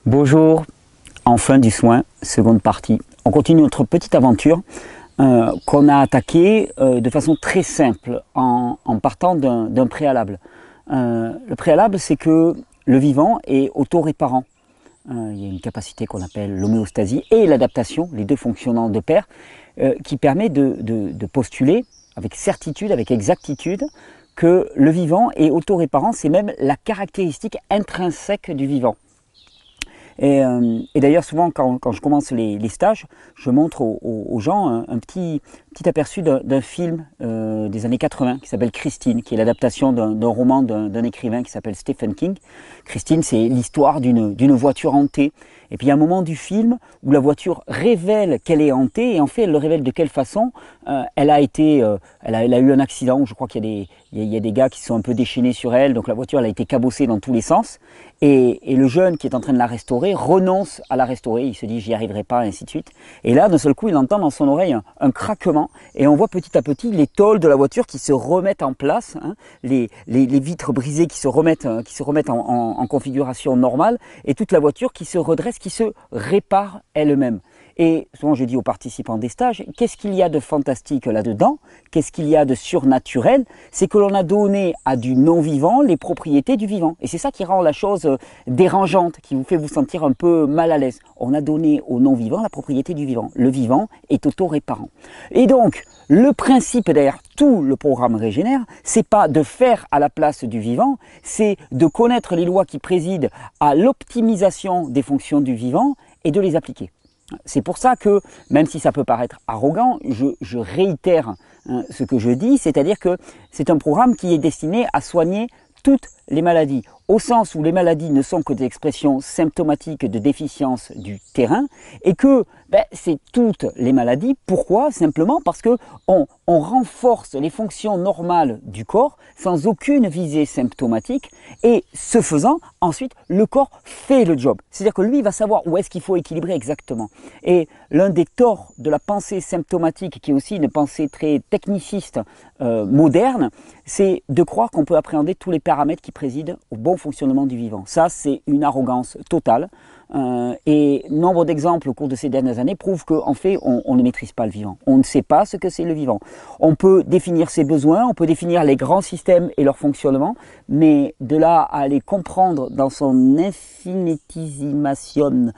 Bonjour, enfin du soin, seconde partie. On continue notre petite aventure qu'on a attaquée de façon très simple en partant d'un préalable. Le préalable, c'est que le vivant est autoréparant. Il y a une capacité qu'on appelle l'homéostasie et l'adaptation, les deux fonctionnant de pair, qui permet de postuler avec certitude, avec exactitude, que le vivant est autoréparant, c'est même la caractéristique intrinsèque du vivant. Et d'ailleurs, souvent, quand je commence les stages, je montre aux gens un petit aperçu d'un film des années 80 qui s'appelle Christine, qui est l'adaptation d'un roman d'un écrivain qui s'appelle Stephen King. Christine, c'est l'histoire d'une voiture hantée. Et puis il y a un moment du film où la voiture révèle qu'elle est hantée, et en fait elle le révèle de quelle façon. Elle a eu un accident, je crois qu'il y a des gars qui sont un peu déchaînés sur elle, donc la voiture elle a été cabossée dans tous les sens. Et le jeune qui est en train de la restaurer renonce à la restaurer, il se dit j'y arriverai pas, et ainsi de suite. Et là d'un seul coup il entend dans son oreille un craquement, et on voit petit à petit les tôles de la voiture qui se remettent en place, hein, les vitres brisées qui se remettent en configuration normale, et toute la voiture qui se redresse, qui se répare elle-même. Et souvent je dis aux participants des stages, qu'est-ce qu'il y a de fantastique là-dedans? Qu'est-ce qu'il y a de surnaturel? C'est que l'on a donné à du non-vivant les propriétés du vivant. Et c'est ça qui rend la chose dérangeante, qui vous fait vous sentir un peu mal à l'aise. On a donné au non-vivant la propriété du vivant. Le vivant est autoréparant. Et donc, le principe derrière tout le programme Régénère, c'est pas de faire à la place du vivant, c'est de connaître les lois qui président à l'optimisation des fonctions du vivant et de les appliquer. C'est pour ça que, même si ça peut paraître arrogant, je réitère ce que je dis, c'est-à-dire que c'est un programme qui est destiné à soigner toutes les maladies, au sens où les maladies ne sont que des expressions symptomatiques de déficience du terrain, et que c'est toutes les maladies. Pourquoi? Simplement parce que on renforce les fonctions normales du corps sans aucune visée symptomatique, et ce faisant, ensuite, le corps fait le job. C'est-à-dire que lui, il va savoir où est-ce qu'il faut équilibrer exactement. Et l'un des torts de la pensée symptomatique, qui est aussi une pensée très techniciste moderne, c'est de croire qu'on peut appréhender tous les paramètres qui président au bon fonctionnement du vivant. Ça, c'est une arrogance totale. Et nombre d'exemples au cours de ces dernières années prouvent qu'en fait, on ne maîtrise pas le vivant. On ne sait pas ce que c'est le vivant. On peut définir ses besoins, on peut définir les grands systèmes et leur fonctionnement, mais de là à les comprendre dans son infinitissimation,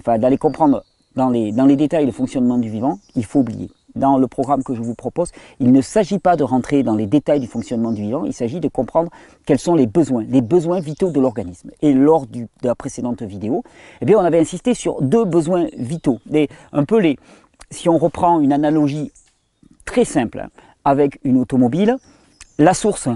d'aller comprendre dans les détails le fonctionnement du vivant, il faut oublier. Dans le programme que je vous propose, il ne s'agit pas de rentrer dans les détails du fonctionnement du vivant, il s'agit de comprendre quels sont les besoins vitaux de l'organisme. Et lors de la précédente vidéo, eh bien, on avait insisté sur deux besoins vitaux. Si on reprend une analogie très simple avec une automobile, la source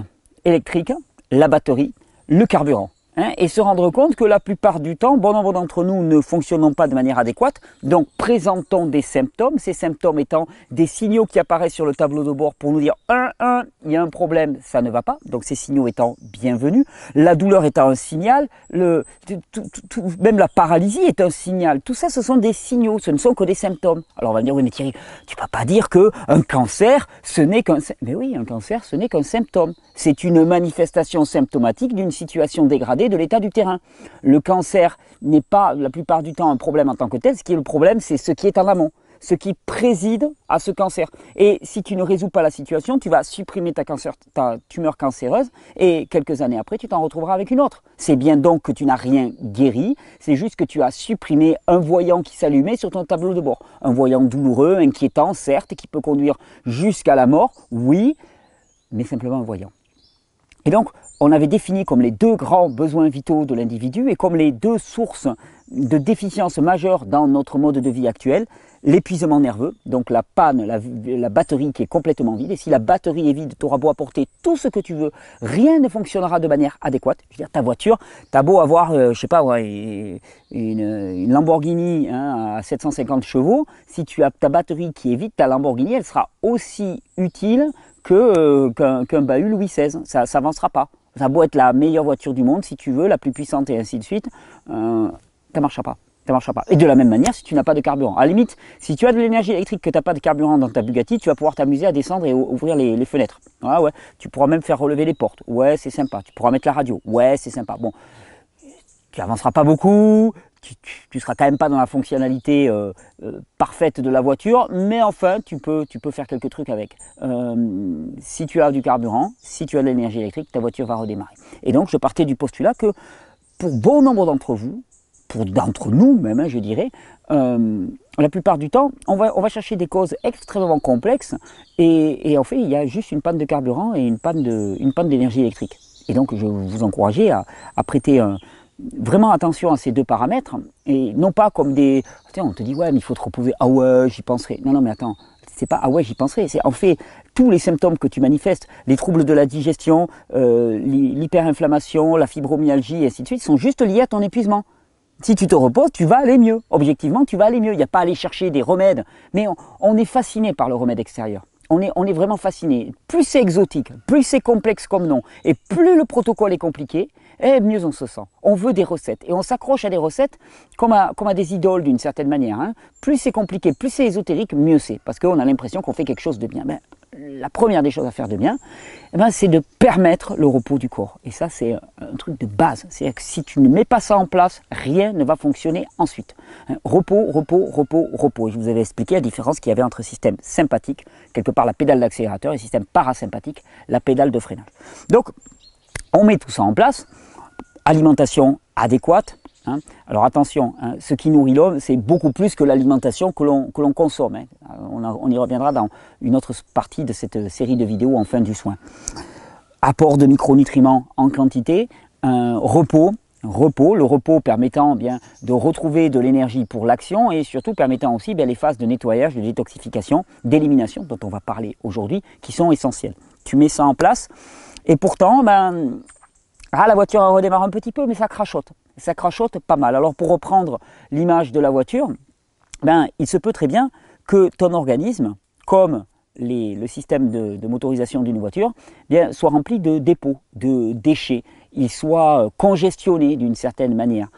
électrique, la batterie, le carburant. Et se rendre compte que la plupart du temps, bon nombre d'entre nous ne fonctionnons pas de manière adéquate, donc présentons des symptômes, ces symptômes étant des signaux qui apparaissent sur le tableau de bord pour nous dire il y a un problème, ça ne va pas, donc ces signaux étant bienvenus, la douleur étant un signal, même la paralysie est un signal, tout ça ce sont des signaux, ce ne sont que des symptômes. Alors on va me dire, oui mais Thierry, tu ne peux pas dire qu'un cancer, ce n'est qu'un... Mais oui, un cancer, ce n'est qu'un symptôme, c'est une manifestation symptomatique d'une situation dégradée de l'état du terrain. Le cancer n'est pas la plupart du temps un problème en tant que tel, ce qui est le problème, c'est ce qui est en amont, ce qui préside à ce cancer. Et si tu ne résous pas la situation, tu vas supprimer ta tumeur cancéreuse et quelques années après, tu t'en retrouveras avec une autre. C'est bien donc que tu n'as rien guéri, c'est juste que tu as supprimé un voyant qui s'allumait sur ton tableau de bord. Un voyant douloureux, inquiétant, certes, qui peut conduire jusqu'à la mort, oui, mais simplement un voyant. Et donc, on avait défini comme les deux grands besoins vitaux de l'individu et comme les deux sources de déficience majeure dans notre mode de vie actuel, l'épuisement nerveux, donc la panne, la batterie qui est complètement vide. Et si la batterie est vide, tu auras beau apporter tout ce que tu veux, rien ne fonctionnera de manière adéquate. Je veux dire, ta voiture, tu as beau avoir, je sais pas, une Lamborghini à 750 chevaux, si tu as ta batterie qui est vide, ta Lamborghini, elle sera aussi utile qu'un bahut Louis XVI, ça n'avancera pas. Ça a beau être la meilleure voiture du monde, si tu veux, la plus puissante et ainsi de suite, ça ne marchera pas. Ça marchera pas. Et de la même manière, si tu n'as pas de carburant. À la limite, si tu as de l'énergie électrique, que tu n'as pas de carburant dans ta Bugatti, tu vas pouvoir t'amuser à descendre et ouvrir les fenêtres. Ah ouais. Tu pourras même faire relever les portes. Ouais, c'est sympa. Tu pourras mettre la radio. Ouais, c'est sympa. Bon, tu n'avanceras pas beaucoup, tu seras quand même pas dans la fonctionnalité parfaite de la voiture, mais enfin tu peux faire quelques trucs avec. Si tu as du carburant, si tu as de l'énergie électrique, ta voiture va redémarrer. Et donc je partais du postulat que pour bon nombre d'entre vous, d'entre nous même, hein, je dirais, la plupart du temps, on va chercher des causes extrêmement complexes et en fait, il y a juste une panne de carburant et une panne d'énergie électrique. Et donc, je vais vous encourager à prêter vraiment attention à ces deux paramètres et non pas comme des... On te dit, ouais, mais il faut te reposer. Ah ouais, j'y penserai. Non, non, mais attends, c'est pas, ah ouais, j'y penserai. C'est en fait, tous les symptômes que tu manifestes, les troubles de la digestion, l'hyperinflammation, la fibromyalgie et ainsi de suite, sont juste liés à ton épuisement. Si tu te reposes, tu vas aller mieux. Objectivement, tu vas aller mieux. Il n'y a pas à aller chercher des remèdes. Mais on est fasciné par le remède extérieur. On est vraiment fasciné. Plus c'est exotique, plus c'est complexe comme nom, et plus le protocole est compliqué, et mieux on se sent. On veut des recettes. Et on s'accroche à des recettes comme à des idoles d'une certaine manière. Hein. Plus c'est compliqué, plus c'est ésotérique, mieux c'est. Parce qu'on a l'impression qu'on fait quelque chose de bien. Ben, la première des choses à faire de bien, eh ben, c'est de permettre le repos du corps. Et ça, c'est un truc de base. C'est-à-dire que si tu ne mets pas ça en place, rien ne va fonctionner ensuite. Hein, repos, repos, repos, repos. Et je vous avais expliqué la différence qu'il y avait entre système sympathique, quelque part la pédale d'accélérateur, et système parasympathique, la pédale de freinage. Donc, on met tout ça en place. Alimentation adéquate. Hein. Alors attention, hein, ce qui nourrit l'homme, c'est beaucoup plus que l'alimentation que l'on consomme. Hein. On y reviendra dans une autre partie de cette série de vidéos en fin du soin. Apport de micronutriments en quantité, repos, le repos permettant bien de retrouver de l'énergie pour l'action et surtout permettant aussi bien les phases de nettoyage, de détoxification, d'élimination dont on va parler aujourd'hui, qui sont essentielles. Tu mets ça en place et pourtant, la voiture redémarre un petit peu, mais ça crachote. Ça crachote pas mal. Alors pour reprendre l'image de la voiture, il se peut très bien que ton organisme, comme le système de motorisation d'une voiture, soit rempli de dépôts, de déchets. Il soit congestionné d'une certaine manière.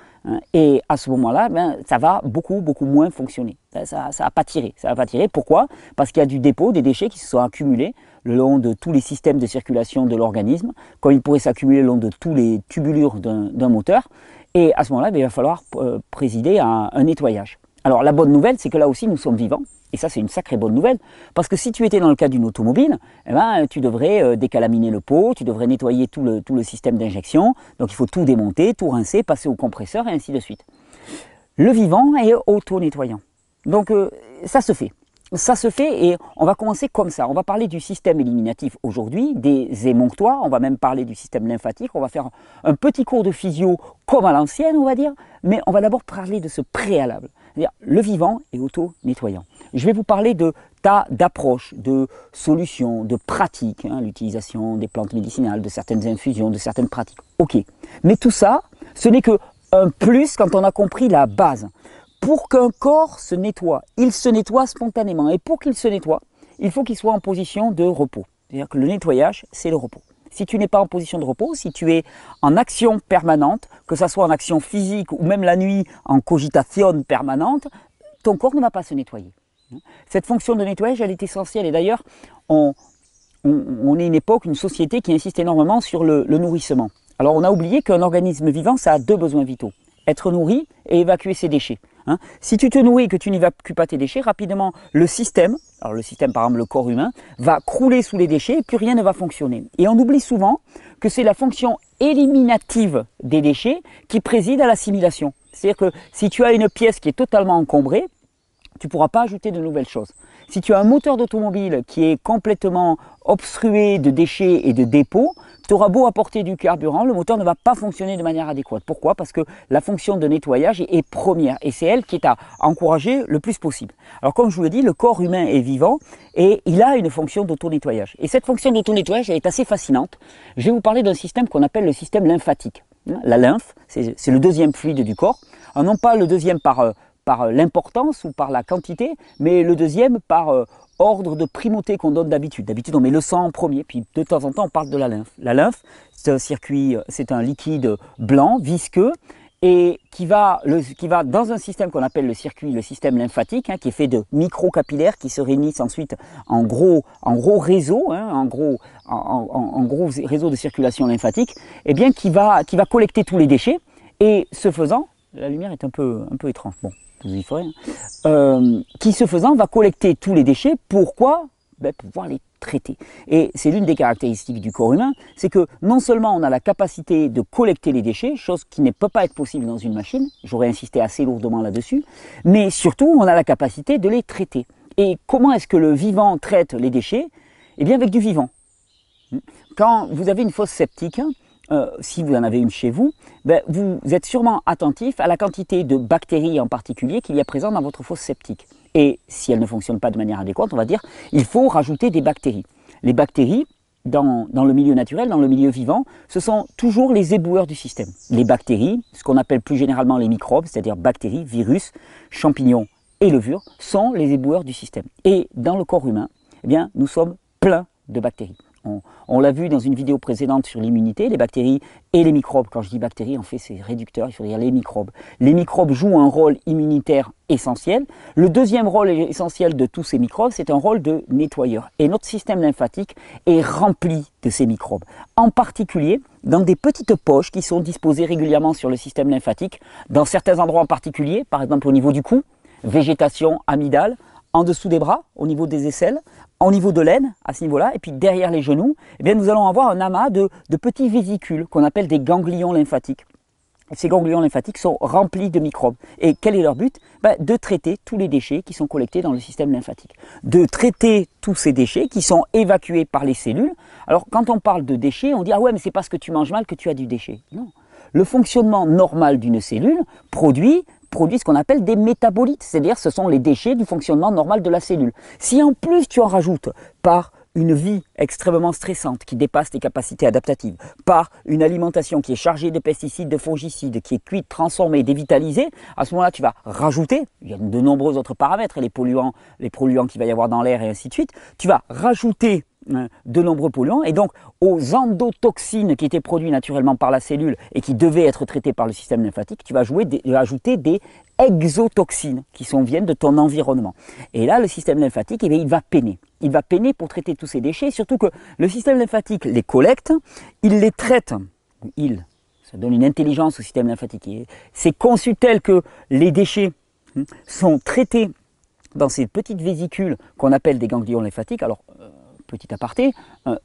Et à ce moment-là, ça va beaucoup moins fonctionner. Ça va pas tirer. Ça va pas tirer. Pourquoi? Parce qu'il y a du dépôt, des déchets qui se sont accumulés le long de tous les systèmes de circulation de l'organisme, comme il pourrait s'accumuler le long de tous les tubulures d'un moteur. Et à ce moment-là, il va falloir présider à un nettoyage. Alors la bonne nouvelle, c'est que là aussi, nous sommes vivants. Et ça, c'est une sacrée bonne nouvelle. Parce que si tu étais dans le cas d'une automobile, tu devrais décalaminer le pot, tu devrais nettoyer tout le système d'injection. Donc il faut tout démonter, tout rincer, passer au compresseur et ainsi de suite. Le vivant est auto-nettoyant. Donc ça se fait. Ça se fait et on va commencer comme ça. On va parler du système éliminatif aujourd'hui, des émonctoires, on va même parler du système lymphatique, on va faire un petit cours de physio comme à l'ancienne, on va dire, mais on va d'abord parler de ce préalable. C'est-à-dire le vivant est auto-nettoyant. Je vais vous parler de tas d'approches, de solutions, de pratiques, l'utilisation des plantes médicinales, de certaines infusions, de certaines pratiques. Ok, mais tout ça, ce n'est qu'un plus quand on a compris la base. Pour qu'un corps se nettoie, il se nettoie spontanément. Et pour qu'il se nettoie, il faut qu'il soit en position de repos. C'est-à-dire que le nettoyage, c'est le repos. Si tu n'es pas en position de repos, si tu es en action permanente, que ce soit en action physique ou même la nuit en cogitation permanente, ton corps ne va pas se nettoyer. Cette fonction de nettoyage, elle est essentielle. Et d'ailleurs, on est une époque, une société qui insiste énormément sur le nourrissement. Alors on a oublié qu'un organisme vivant, ça a deux besoins vitaux. Être nourri et évacuer ses déchets. Si tu te nourris et que tu n'évacues pas tes déchets, rapidement le système, par exemple le corps humain, va crouler sous les déchets et plus rien ne va fonctionner. Et on oublie souvent que c'est la fonction éliminative des déchets qui préside à l'assimilation. C'est-à-dire que si tu as une pièce qui est totalement encombrée, tu ne pourras pas ajouter de nouvelles choses. Si tu as un moteur d'automobile qui est complètement obstrué de déchets et de dépôts, tu auras beau apporter du carburant, le moteur ne va pas fonctionner de manière adéquate. Pourquoi? Parce que la fonction de nettoyage est première et c'est elle qui est à encourager le plus possible. Alors comme je vous l'ai dit, le corps humain est vivant et il a une fonction d'auto-nettoyage. Et cette fonction d'auto-nettoyage est assez fascinante. Je vais vous parler d'un système qu'on appelle le système lymphatique. La lymphe, c'est le deuxième fluide du corps. Alors non pas le deuxième par l'importance ou par la quantité, mais le deuxième par ordre de primauté qu'on donne d'habitude. D'habitude, on met le sang en premier, puis de temps en temps, on parle de la lymphe. La lymphe, c'est un circuit, c'est un liquide blanc, visqueux, et qui va dans un système qu'on appelle le système lymphatique, qui est fait de microcapillaires qui se réunissent ensuite en gros réseau, en gros réseau de circulation lymphatique, et bien qui va collecter tous les déchets, et ce faisant, la lumière est un peu étrange. Bon, vous y ferez. Qui ce faisant va collecter tous les déchets. Pourquoi? Ben, pour pouvoir les traiter. Et c'est l'une des caractéristiques du corps humain, c'est que non seulement on a la capacité de collecter les déchets, chose qui ne peut pas être possible dans une machine, j'aurais insisté assez lourdement là-dessus, mais surtout on a la capacité de les traiter. Et comment est-ce que le vivant traite les déchets? Eh bien avec du vivant. Quand vous avez une fosse septique, si vous en avez une chez vous, ben vous êtes sûrement attentif à la quantité de bactéries en particulier qu'il y a présent dans votre fosse septique. Et si elle ne fonctionne pas de manière adéquate, on va dire il faut rajouter des bactéries. Les bactéries, dans le milieu naturel, dans le milieu vivant, ce sont toujours les éboueurs du système. Les bactéries, ce qu'on appelle plus généralement les microbes, c'est-à-dire bactéries, virus, champignons et levures, sont les éboueurs du système. Et dans le corps humain, eh bien, nous sommes pleins de bactéries. On l'a vu dans une vidéo précédente sur l'immunité, les bactéries et les microbes. Quand je dis bactéries, en fait c'est réducteur, il faut dire les microbes. Les microbes jouent un rôle immunitaire essentiel. Le deuxième rôle essentiel de tous ces microbes, c'est un rôle de nettoyeur. Et notre système lymphatique est rempli de ces microbes. En particulier dans des petites poches qui sont disposées régulièrement sur le système lymphatique, dans certains endroits en particulier, par exemple au niveau du cou, végétation amygdale, en dessous des bras, au niveau des aisselles, au niveau de l'aine, à ce niveau-là, et puis derrière les genoux, eh bien, nous allons avoir un amas de petits vésicules qu'on appelle des ganglions lymphatiques. Et ces ganglions lymphatiques sont remplis de microbes. Et quel est leur but? De traiter tous les déchets qui sont collectés dans le système lymphatique. De traiter tous ces déchets qui sont évacués par les cellules. Alors, quand on parle de déchets, on dit « Ah ouais, mais c'est parce que tu manges mal que tu as du déchet. » Non. Le fonctionnement normal d'une cellule produit ce qu'on appelle des métabolites, c'est-à-dire ce sont les déchets du fonctionnement normal de la cellule. Si en plus tu en rajoutes par une vie extrêmement stressante qui dépasse tes capacités adaptatives, par une alimentation qui est chargée de pesticides, de fongicides, qui est cuite, transformée, dévitalisée, à ce moment-là tu vas rajouter, il y a de nombreux autres paramètres, les polluants qu'il va y avoir dans l'air et ainsi de suite, tu vas rajouter de nombreux polluants et donc aux endotoxines qui étaient produits naturellement par la cellule et qui devaient être traités par le système lymphatique, tu vas ajouter des exotoxines qui viennent de ton environnement. Et là, le système lymphatique, il va peiner. Il va peiner pour traiter tous ces déchets, surtout que le système lymphatique les collecte, il les traite, ça donne une intelligence au système lymphatique. C'est conçu tel que les déchets sont traités dans ces petites vésicules qu'on appelle des ganglions lymphatiques. Alors, petit aparté,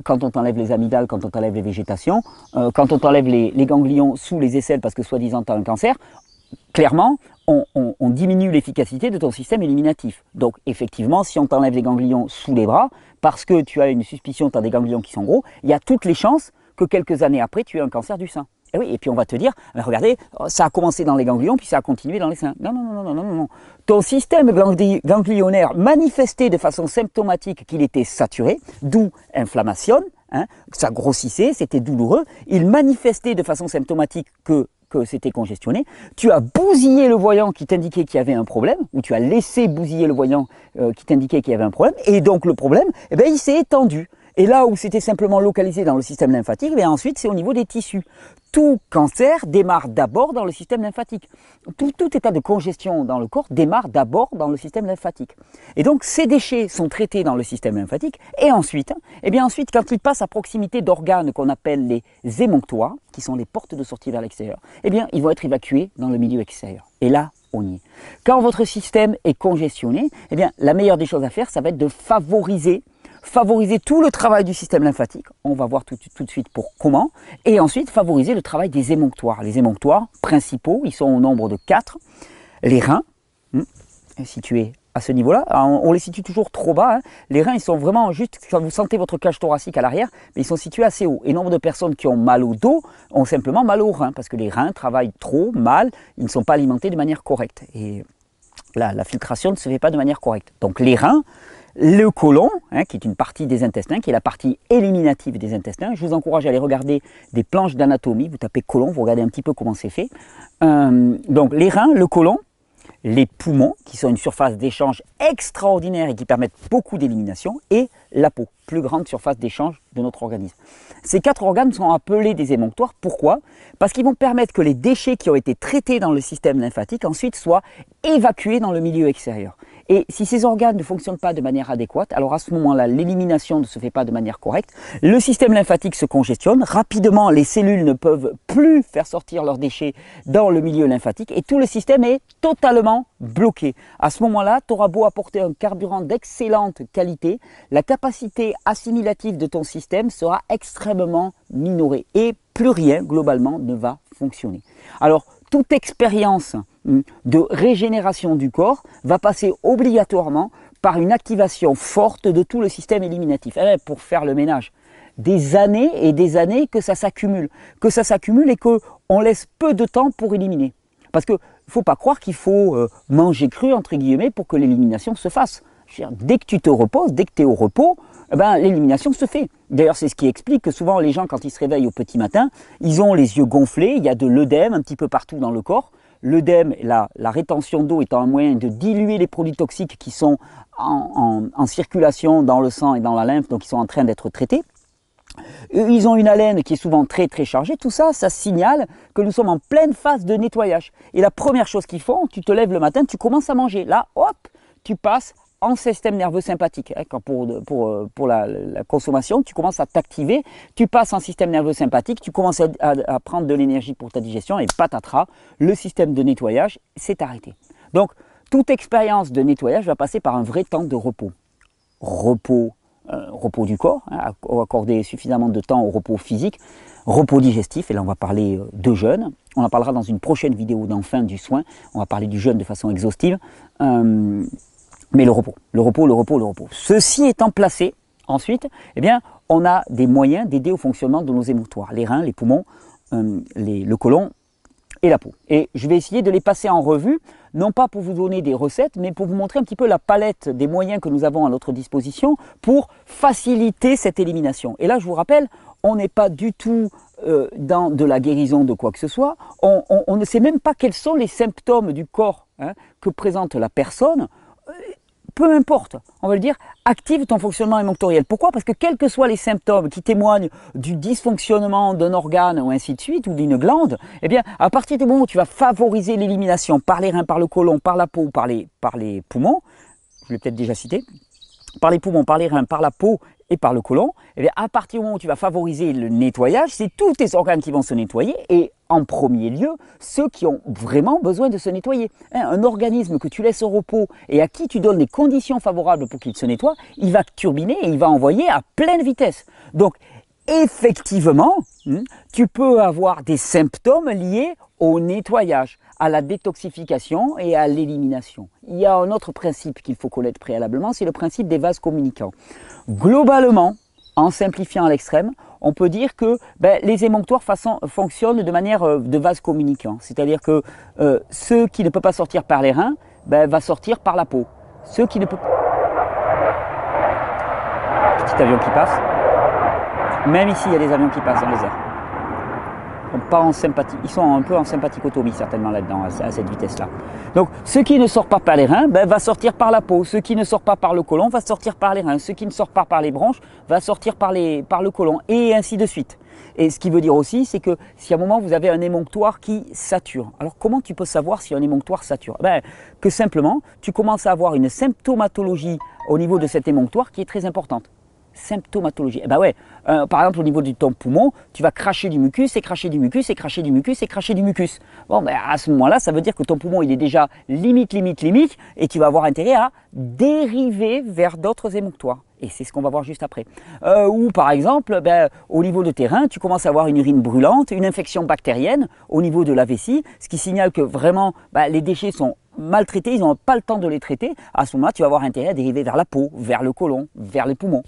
quand on t'enlève les amygdales, quand on t'enlève les végétations, quand on t'enlève les ganglions sous les aisselles parce que soi-disant tu as un cancer, clairement, on diminue l'efficacité de ton système éliminatif. Donc effectivement, si on t'enlève les ganglions sous les bras, parce que tu as une suspicion, tu as des ganglions qui sont gros, il y a toutes les chances que quelques années après, tu aies un cancer du sein. Et oui, et puis on va te dire, regardez, ça a commencé dans les ganglions, puis ça a continué dans les seins. Non, non, non, non, non, non, non. Ton système ganglionnaire manifestait de façon symptomatique qu'il était saturé, d'où inflammation, ça grossissait, c'était douloureux. Il manifestait de façon symptomatique que c'était congestionné. Tu as bousillé le voyant qui t'indiquait qu'il y avait un problème, ou tu as laissé bousiller le voyant qui t'indiquait qu'il y avait un problème, et donc le problème, il s'est étendu. Et là où c'était simplement localisé dans le système lymphatique, ensuite c'est au niveau des tissus. Tout cancer démarre d'abord dans le système lymphatique. Tout état de congestion dans le corps démarre d'abord dans le système lymphatique. Et donc ces déchets sont traités dans le système lymphatique et ensuite, ensuite quand ils passent à proximité d'organes qu'on appelle les émonctoires, qui sont les portes de sortie vers l'extérieur, ils vont être évacués dans le milieu extérieur. Et là, on y est. Quand votre système est congestionné, la meilleure des choses à faire, ça va être de favoriser tout le travail du système lymphatique, on va voir tout de suite pour comment, et ensuite favoriser le travail des émonctoires. Les émonctoires principaux, ils sont au nombre de 4. Les reins, situés à ce niveau-là, on les situe toujours trop bas, les reins ils sont vraiment juste, quand vous sentez votre cage thoracique à l'arrière, ils sont situés assez haut. Et nombre de personnes qui ont mal au dos ont simplement mal aux reins, parce que les reins travaillent trop, mal, ils ne sont pas alimentés de manière correcte. Et la filtration ne se fait pas de manière correcte. Donc les reins, le côlon, qui est une partie des intestins, qui est la partie éliminative des intestins. Je vous encourage à aller regarder des planches d'anatomie. Vous tapez côlon, vous regardez un petit peu comment c'est fait. Donc les reins, le côlon, les poumons, qui sont une surface d'échange extraordinaire et qui permettent beaucoup d'élimination, et la peau, plus grande surface d'échange de notre organisme. Ces 4 organes sont appelés des émonctoires. Pourquoi? Parce qu'ils vont permettre que les déchets qui ont été traités dans le système lymphatique ensuite soient évacués dans le milieu extérieur. Et si ces organes ne fonctionnent pas de manière adéquate, alors à ce moment-là, l'élimination ne se fait pas de manière correcte, le système lymphatique se congestionne, rapidement les cellules ne peuvent plus faire sortir leurs déchets dans le milieu lymphatique et tout le système est totalement bloqué. À ce moment-là, tu auras beau apporter un carburant d'excellente qualité, la capacité assimilative de ton système sera extrêmement minorée et plus rien globalement ne va fonctionner. Alors, toute expérience de régénération du corps va passer obligatoirement par une activation forte de tout le système éliminatif. Pour faire le ménage, des années et des années que ça s'accumule et qu'on laisse peu de temps pour éliminer. Parce qu'il ne faut pas croire qu'il faut manger cru, entre guillemets, pour que l'élimination se fasse. Dès que tu te reposes, dès que tu es au repos, l'élimination se fait. D'ailleurs, c'est ce qui explique que souvent les gens, quand ils se réveillent au petit matin, ils ont les yeux gonflés, il y a de l'œdème un petit peu partout dans le corps. L'œdème, la rétention d'eau étant un moyen de diluer les produits toxiques qui sont en circulation dans le sang et dans la lymphe, donc ils sont en train d'être traités. Ils ont une haleine qui est souvent très chargée. Tout ça, ça signale que nous sommes en pleine phase de nettoyage. Et la première chose qu'ils font, tu te lèves le matin, tu commences à manger. Là, hop, tu passes en système nerveux sympathique. Pour la consommation, tu commences à t'activer, tu passes en système nerveux sympathique, tu commences à prendre de l'énergie pour ta digestion et patatras, le système de nettoyage s'est arrêté. Donc, toute expérience de nettoyage va passer par un vrai temps de repos. Repos du corps, accorder suffisamment de temps au repos physique, repos digestif, et là on va parler de jeûne, on en parlera dans une prochaine vidéo d'Enfin du soin, on va parler du jeûne de façon exhaustive, mais le repos. Ceci étant placé, ensuite, eh bien, on a des moyens d'aider au fonctionnement de nos émonctoires, les reins, les poumons, le côlon et la peau. Et je vais essayer de les passer en revue, non pas pour vous donner des recettes, mais pour vous montrer un petit peu la palette des moyens que nous avons à notre disposition pour faciliter cette élimination. Et là, je vous rappelle, on n'est pas du tout dans de la guérison de quoi que ce soit, on ne sait même pas quels sont les symptômes du corps que présente la personne. Peu importe, on va le dire, active ton fonctionnement émonctoriel. Pourquoi? Parce que quels que soient les symptômes qui témoignent du dysfonctionnement d'un organe ou ainsi de suite, ou d'une glande, eh bien, à partir du moment où tu vas favoriser l'élimination par les reins, par le côlon, par la peau, par les poumons, je l'ai peut-être déjà cité, par les poumons, par les reins, par la peau et par le côlon, eh bien, à partir du moment où tu vas favoriser le nettoyage, c'est tous tes organes qui vont se nettoyer et en premier lieu, ceux qui ont vraiment besoin de se nettoyer. Un organisme que tu laisses au repos et à qui tu donnes des conditions favorables pour qu'il se nettoie, il va turbiner et il va envoyer à pleine vitesse. Donc, effectivement, tu peux avoir des symptômes liés au nettoyage, à la détoxification et à l'élimination. Il y a un autre principe qu'il faut connaître préalablement, c'est le principe des vases communicants. Globalement, en simplifiant à l'extrême, on peut dire que les émonctoires fonctionnent de manière de vase communicant. C'est-à-dire que ceux qui ne peuvent pas sortir par les reins, va sortir par la peau. Ceux qui ne peuvent... Petit avion qui passe. Même ici, il y a des avions qui passent dans les airs. Pas en sympathie. Ils sont un peu en sympathicotomie certainement là-dedans, à cette vitesse-là. Donc, ce qui ne sort pas par les reins, va sortir par la peau. Ce qui ne sort pas par le côlon va sortir par les reins. Ce qui ne sort pas par les bronches va sortir par le côlon, et ainsi de suite. Et ce qui veut dire aussi, c'est que si à un moment vous avez un émonctoire qui sature, alors comment tu peux savoir si un émonctoire sature? Que simplement, tu commences à avoir une symptomatologie au niveau de cet émonctoire qui est très importante. Symptomatologie. Par exemple, au niveau de ton poumon, tu vas cracher du mucus et cracher du mucus et cracher du mucus et cracher du mucus. À ce moment-là, ça veut dire que ton poumon, il est déjà limite et tu vas avoir intérêt à dériver vers d'autres émonctoires. Et c'est ce qu'on va voir juste après. Ou par exemple, au niveau de tes reins, tu commences à avoir une urine brûlante, une infection bactérienne au niveau de la vessie, ce qui signale que vraiment les déchets sont maltraités, ils n'ont pas le temps de les traiter. À ce moment-là, tu vas avoir intérêt à dériver vers la peau, vers le côlon, vers les poumons.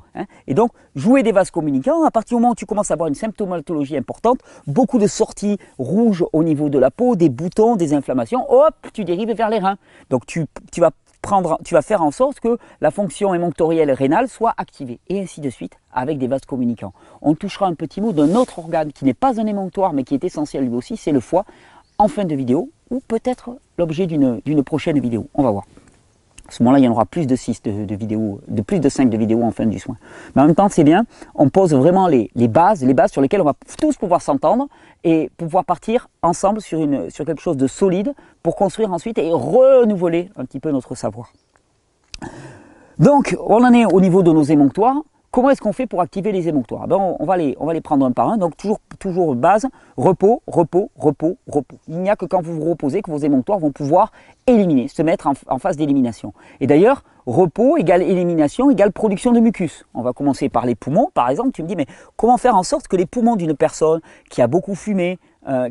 Et donc, jouer des vases communicants, à partir du moment où tu commences à avoir une symptomatologie importante, beaucoup de sorties rouges au niveau de la peau, des boutons, des inflammations, hop, tu dérives vers les reins. Donc, tu vas faire en sorte que la fonction émonctorielle rénale soit activée, et ainsi de suite, avec des vases communicants. On touchera un petit mot d'un autre organe qui n'est pas un émonctoire, mais qui est essentiel lui aussi, c'est le foie, en fin de vidéo, ou peut-être l'objet d'une prochaine vidéo. On va voir. À ce moment-là, il y en aura plus de 6 de vidéos, plus de 5 de vidéos en fin du soin. Mais en même temps, c'est bien, on pose vraiment les bases sur lesquelles on va tous pouvoir s'entendre et pouvoir partir ensemble sur quelque chose de solide pour construire ensuite et renouveler un petit peu notre savoir. Donc, on en est au niveau de nos émonctoires. Comment est-ce qu'on fait pour activer les émonctoires? On va les prendre un par un. Donc, toujours base, repos, repos, repos, repos. Il n'y a que quand vous vous reposez que vos émonctoires vont pouvoir éliminer, se mettre en phase d'élimination. Et d'ailleurs, repos égale élimination égale production de mucus. On va commencer par les poumons, par exemple. Tu me dis, mais comment faire en sorte que les poumons d'une personne qui a beaucoup fumé,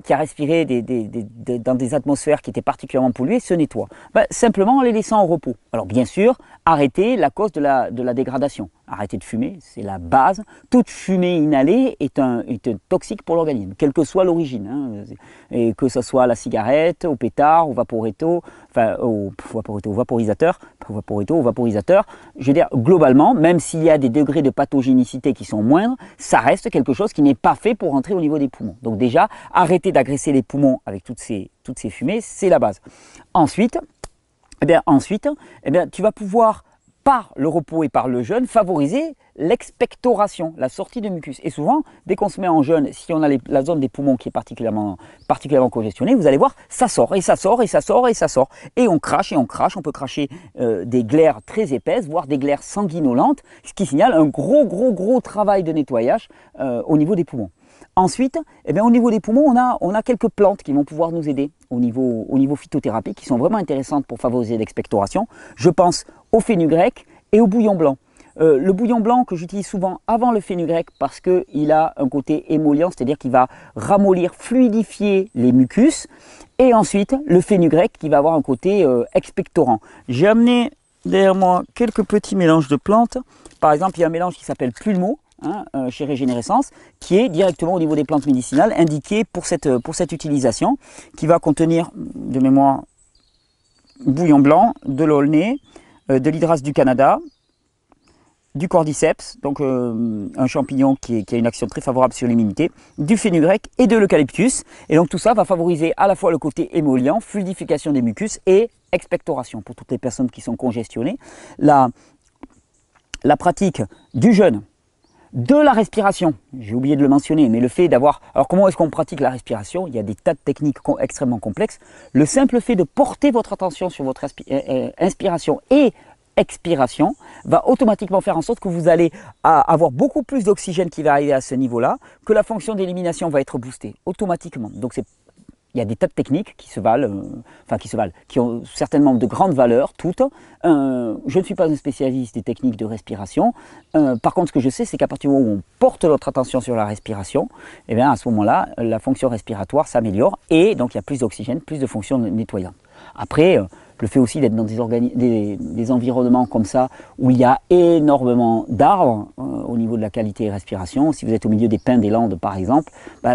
qui a respiré dans des atmosphères qui étaient particulièrement polluées, se nettoient? Simplement en les laissant au repos. Alors bien sûr, arrêter la cause de la dégradation. Arrêter de fumer, c'est la base. Toute fumée inhalée est toxique pour l'organisme, quelle que soit l'origine. Hein. Et que ce soit la cigarette, au pétard, au vaporetto, enfin au vaporisateur, au vaporisateur. Je veux dire, globalement, même s'il y a des degrés de pathogénicité qui sont moindres, ça reste quelque chose qui n'est pas fait pour entrer au niveau des poumons. Donc déjà, arrêter d'agresser les poumons avec toutes ces fumées, c'est la base. Ensuite, tu vas pouvoir, par le repos et par le jeûne, favoriser l'expectoration, la sortie de mucus. Et souvent, dès qu'on se met en jeûne, si on a la zone des poumons qui est particulièrement congestionnée, vous allez voir, ça sort, et ça sort, et ça sort, et ça sort. Et on crache, on peut cracher des glaires très épaisses, voire des glaires sanguinolentes, ce qui signale un gros travail de nettoyage au niveau des poumons. Ensuite, au niveau des poumons, on a quelques plantes qui vont pouvoir nous aider au niveau phytothérapie, qui sont vraiment intéressantes pour favoriser l'expectoration. Je pense au fenugrec et au bouillon blanc. Le bouillon blanc que j'utilise souvent avant le fenugrec parce qu'il a un côté émollient, c'est-à-dire qu'il va ramollir, fluidifier les mucus. Et ensuite, le fenugrec qui va avoir un côté expectorant. J'ai amené derrière moi quelques petits mélanges de plantes. Par exemple, il y a un mélange qui s'appelle Pulmo. Chez Régénérescence, qui est directement au niveau des plantes médicinales, indiqué pour cette utilisation, qui va contenir, de mémoire, bouillon blanc, de l'aulnay, de l'hydrasse du Canada, du cordyceps, donc un champignon qui a une action très favorable sur l'immunité, du fenugrec et de l'eucalyptus. Et donc tout ça va favoriser à la fois le côté émollient, fluidification des mucus et expectoration pour toutes les personnes qui sont congestionnées. La pratique du jeûne, de la respiration, j'ai oublié de le mentionner, mais le fait d'avoir... Alors comment est-ce qu'on pratique la respiration? Il y a des tas de techniques extrêmement complexes. Le simple fait de porter votre attention sur votre inspiration et expiration va automatiquement faire en sorte que vous allez avoir beaucoup plus d'oxygène qui va arriver à ce niveau-là, que la fonction d'élimination va être boostée automatiquement. Donc il y a des tas de techniques qui se valent, qui ont certainement de grandes valeurs, toutes. Je ne suis pas un spécialiste des techniques de respiration. Par contre, ce que je sais, c'est qu'à partir du moment où on porte notre attention sur la respiration, à ce moment-là, la fonction respiratoire s'améliore et donc il y a plus d'oxygène, plus de fonctions nettoyantes. Après, le fait aussi d'être dans des environnements comme ça, où il y a énormément d'arbres au niveau de la qualité de respiration. Si vous êtes au milieu des pins des Landes, par exemple,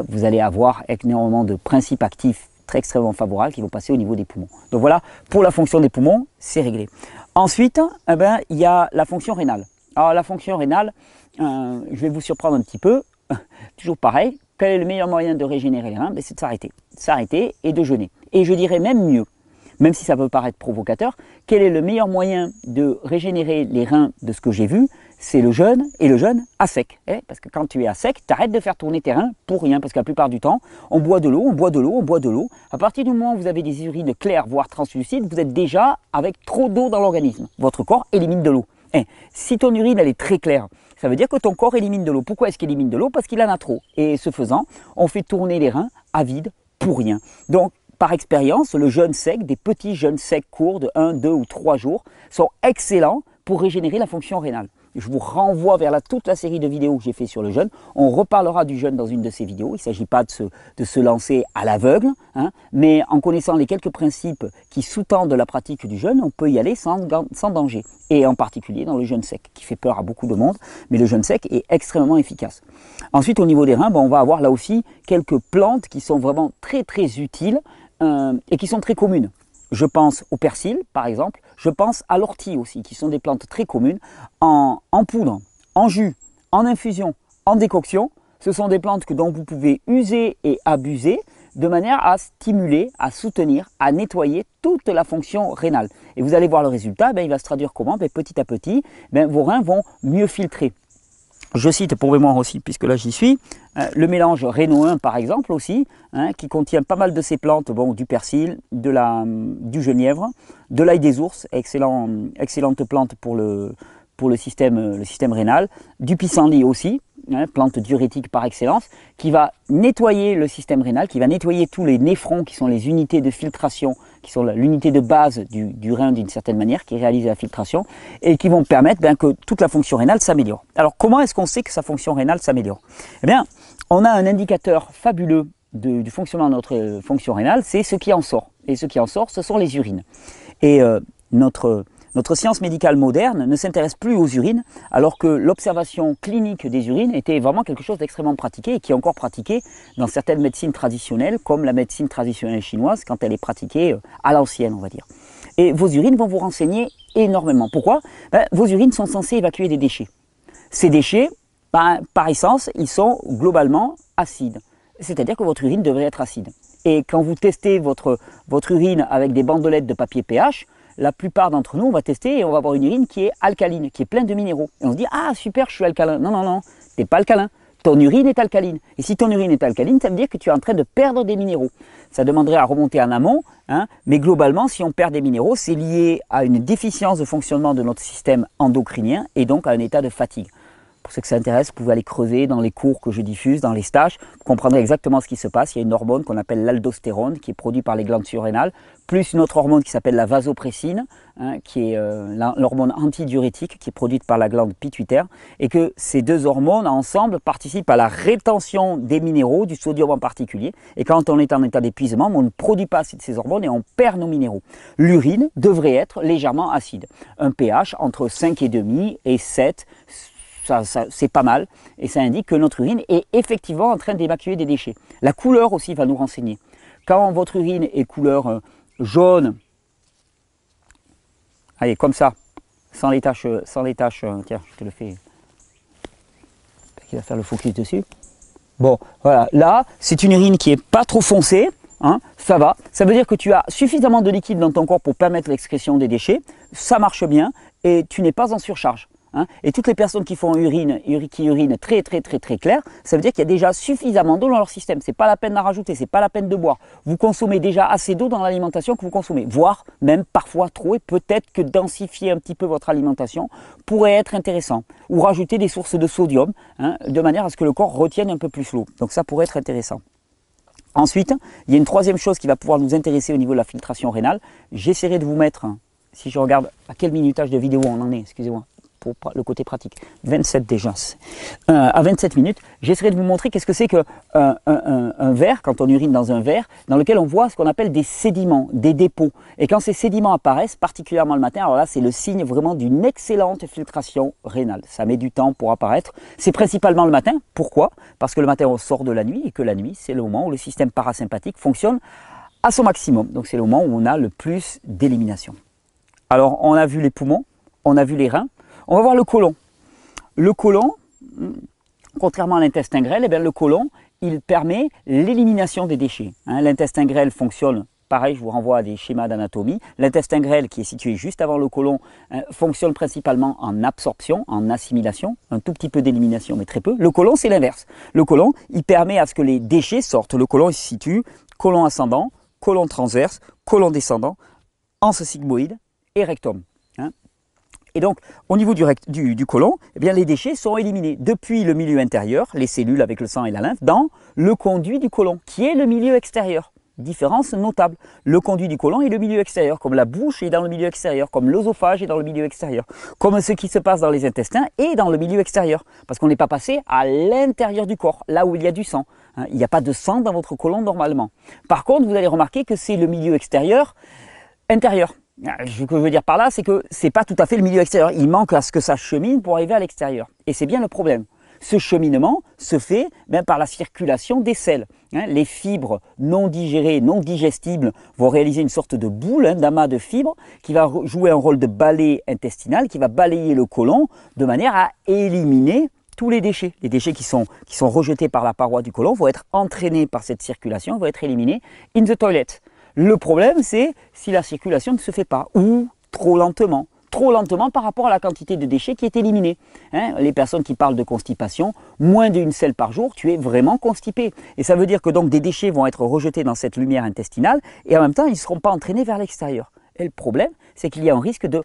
vous allez avoir énormément de principes actifs très extrêmement favorables qui vont passer au niveau des poumons. Donc voilà, pour la fonction des poumons, c'est réglé. Ensuite, il y a la fonction rénale. Alors la fonction rénale, je vais vous surprendre un petit peu. Toujours pareil, quel est le meilleur moyen de régénérer les reins? C'est de s'arrêter. S'arrêter et de jeûner. Et je dirais même mieux. Même si ça peut paraître provocateur, quel est le meilleur moyen de régénérer les reins de ce que j'ai vu? C'est le jeûne, et le jeûne à sec. Parce que quand tu es à sec, tu arrêtes de faire tourner tes reins pour rien, parce que la plupart du temps, on boit de l'eau, on boit de l'eau, on boit de l'eau. À partir du moment où vous avez des urines claires, voire translucides, vous êtes déjà avec trop d'eau dans l'organisme. Votre corps élimine de l'eau. Si ton urine elle est très claire, ça veut dire que ton corps élimine de l'eau. Pourquoi est-ce qu'il élimine de l'eau? Parce qu'il en a trop. Et ce faisant, on fait tourner les reins à vide pour rien. Donc, par expérience, le jeûne sec, des petits jeûnes secs courts de 1, 2 ou 3 jours sont excellents pour régénérer la fonction rénale. Je vous renvoie vers toute la série de vidéos que j'ai fait sur le jeûne. On reparlera du jeûne dans une de ces vidéos. Il ne s'agit pas de se lancer à l'aveugle, mais en connaissant les quelques principes qui sous-tendent la pratique du jeûne, on peut y aller sans danger. Et en particulier dans le jeûne sec, qui fait peur à beaucoup de monde, mais le jeûne sec est extrêmement efficace. Ensuite, au niveau des reins, on va avoir là aussi quelques plantes qui sont vraiment très utiles et qui sont très communes. Je pense au persil, par exemple. Je pense à l'ortie aussi, qui sont des plantes très communes en poudre, en jus, en infusion, en décoction. Ce sont des plantes dont vous pouvez user et abuser de manière à stimuler, à soutenir, à nettoyer toute la fonction rénale. Et vous allez voir le résultat, il va se traduire comment? Petit à petit, vos reins vont mieux filtrer. je cite pour mémoire aussi, puisque là j'y suis, le mélange Reno 1 par exemple aussi, qui contient pas mal de ces plantes, bon, du persil, du genièvre, de l'ail des ours, excellente plante pour le système rénal, du pissenlit aussi, plante diurétique par excellence, qui va nettoyer le système rénal, qui va nettoyer tous les néphrons, qui sont les unités de filtration, qui sont l'unité de base du rein d'une certaine manière, qui réalise la filtration, et qui vont permettre que toute la fonction rénale s'améliore. Alors comment est-ce qu'on sait que sa fonction rénale s'améliore? Eh bien, on a un indicateur fabuleux du fonctionnement de notre fonction rénale, c'est ce qui en sort. Et ce qui en sort, ce sont les urines. Et notre science médicale moderne ne s'intéresse plus aux urines, alors que l'observation clinique des urines était vraiment quelque chose d'extrêmement pratiqué et qui est encore pratiqué dans certaines médecines traditionnelles, comme la médecine traditionnelle chinoise, quand elle est pratiquée à l'ancienne, on va dire. Et vos urines vont vous renseigner énormément. Pourquoi? Vos urines sont censées évacuer des déchets. Ces déchets, par essence, ils sont globalement acides. C'est-à-dire que votre urine devrait être acide. Et quand vous testez votre urine avec des bandelettes de papier pH, la plupart d'entre nous, on va tester et on va avoir une urine qui est alcaline, qui est pleine de minéraux. Et on se dit, ah super, je suis alcalin. Non, non, non, tu n'es pas alcalin. Ton urine est alcaline. Et si ton urine est alcaline, ça veut dire que tu es en train de perdre des minéraux. Ça demanderait à remonter en amont, mais globalement, si on perd des minéraux, c'est lié à une déficience de fonctionnement de notre système endocrinien et donc à un état de fatigue. Pour ceux que ça intéresse, vous pouvez aller creuser dans les cours que je diffuse, dans les stages, vous comprendrez exactement ce qui se passe. Il y a une hormone qu'on appelle l'aldostérone qui est produite par les glandes surrénales, plus une autre hormone qui s'appelle la vasopressine, qui est l'hormone antidiurétique qui est produite par la glande pituitaire, et que ces deux hormones ensemble participent à la rétention des minéraux, du sodium en particulier, et quand on est en état d'épuisement, on ne produit pas assez de ces hormones et on perd nos minéraux. L'urine devrait être légèrement acide, un pH entre 5,5 et 7, c'est pas mal, et ça indique que notre urine est effectivement en train d'évacuer des déchets. La couleur aussi va nous renseigner. Quand votre urine est couleur jaune, allez, comme ça, sans les taches, tiens, je te le fais, il va faire le focus dessus. Bon, voilà, là, c'est une urine qui n'est pas trop foncée, ça va. Ça veut dire que tu as suffisamment de liquide dans ton corps pour permettre l'excrétion des déchets, ça marche bien, et tu n'es pas en surcharge. Et toutes les personnes qui font qui urinent très clair, ça veut dire qu'il y a déjà suffisamment d'eau dans leur système. C'est pas la peine d'en rajouter, c'est pas la peine de boire. Vous consommez déjà assez d'eau dans l'alimentation que vous consommez, voire même parfois trop, et peut-être que densifier un petit peu votre alimentation pourrait être intéressant. Ou rajouter des sources de sodium, de manière à ce que le corps retienne un peu plus l'eau. Donc ça pourrait être intéressant. Ensuite, il y a une troisième chose qui va pouvoir nous intéresser au niveau de la filtration rénale. J'essaierai de vous mettre, si je regarde à quel minutage de vidéo on en est, excusez-moi, pour le côté pratique, 27 déjà, à 27 minutes, j'essaierai de vous montrer qu'est-ce que c'est qu'un verre, quand on urine dans un verre, dans lequel on voit ce qu'on appelle des sédiments, des dépôts. Et quand ces sédiments apparaissent, particulièrement le matin, alors là c'est le signe vraiment d'une excellente filtration rénale. Ça met du temps pour apparaître, c'est principalement le matin. Pourquoi? Parce que le matin on sort de la nuit et que la nuit c'est le moment où le système parasympathique fonctionne à son maximum. Donc c'est le moment où on a le plus d'élimination. Alors on a vu les poumons, on a vu les reins. On va voir le côlon. Le côlon, contrairement à l'intestin grêle, le côlon, il permet l'élimination des déchets. L'intestin grêle fonctionne, pareil, je vous renvoie à des schémas d'anatomie. L'intestin grêle, qui est situé juste avant le côlon, fonctionne principalement en absorption, en assimilation, un tout petit peu d'élimination, mais très peu. Le côlon, c'est l'inverse. Le côlon, il permet à ce que les déchets sortent. Le côlon, il se situe côlon ascendant, côlon transverse, côlon descendant, anse sigmoïde et rectum. Et donc, au niveau du côlon, eh bien, les déchets sont éliminés depuis le milieu intérieur, les cellules avec le sang et la lymphe, dans le conduit du côlon, qui est le milieu extérieur. Différence notable. Le conduit du côlon est le milieu extérieur, comme la bouche est dans le milieu extérieur, comme l'œsophage est dans le milieu extérieur, comme ce qui se passe dans les intestins est dans le milieu extérieur. Parce qu'on n'est pas passé à l'intérieur du corps, là où il y a du sang. Il n'y a pas de sang dans votre côlon normalement. Par contre, vous allez remarquer que c'est le milieu extérieur intérieur. Ce que je veux dire par là, c'est que ce n'est pas tout à fait le milieu extérieur. Il manque à ce que ça chemine pour arriver à l'extérieur. Et c'est bien le problème. Ce cheminement se fait par la circulation des selles. Les fibres non digérées, non digestibles vont réaliser une sorte de boule, d'amas de fibres, qui va jouer un rôle de balai intestinal, qui va balayer le côlon de manière à éliminer tous les déchets. Les déchets qui sont rejetés par la paroi du côlon vont être entraînés par cette circulation, vont être éliminés in the toilet. Le problème, c'est si la circulation ne se fait pas, ou trop lentement, trop lentement par rapport à la quantité de déchets qui est éliminée. Hein, les personnes qui parlent de constipation, moins d'une selle par jour, tu es vraiment constipé. Et ça veut dire que donc des déchets vont être rejetés dans cette lumière intestinale et en même temps, ils ne seront pas entraînés vers l'extérieur. Et le problème, c'est qu'il y a un risque de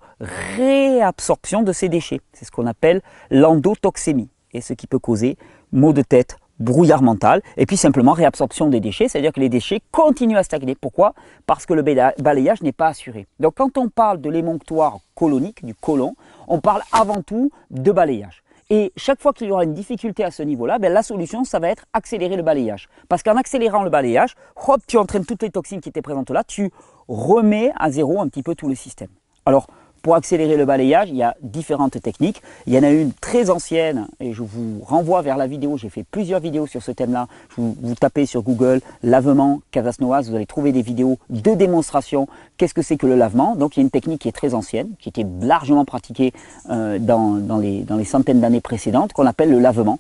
réabsorption de ces déchets. C'est ce qu'on appelle l'endotoxémie, et ce qui peut causer maux de tête, brouillard mental, et puis simplement réabsorption des déchets, c'est-à-dire que les déchets continuent à stagner. Pourquoi? Parce que le balayage n'est pas assuré. Donc quand on parle de l'émonctoire colonique, du côlon, on parle avant tout de balayage. Et chaque fois qu'il y aura une difficulté à ce niveau-là, la solution, ça va être accélérer le balayage. Parce qu'en accélérant le balayage, hop, tu entraînes toutes les toxines qui étaient présentes là, tu remets à zéro un petit peu tout le système. Alors, pour accélérer le balayage, il y a différentes techniques. Il y en a une très ancienne, et je vous renvoie vers la vidéo, j'ai fait plusieurs vidéos sur ce thème-là. Vous tapez sur Google « lavement Casas Novas », vous allez trouver des vidéos de démonstration. Qu'est-ce que c'est que le lavement? Donc il y a une technique qui est très ancienne, qui était largement pratiquée dans les centaines d'années précédentes, qu'on appelle le lavement,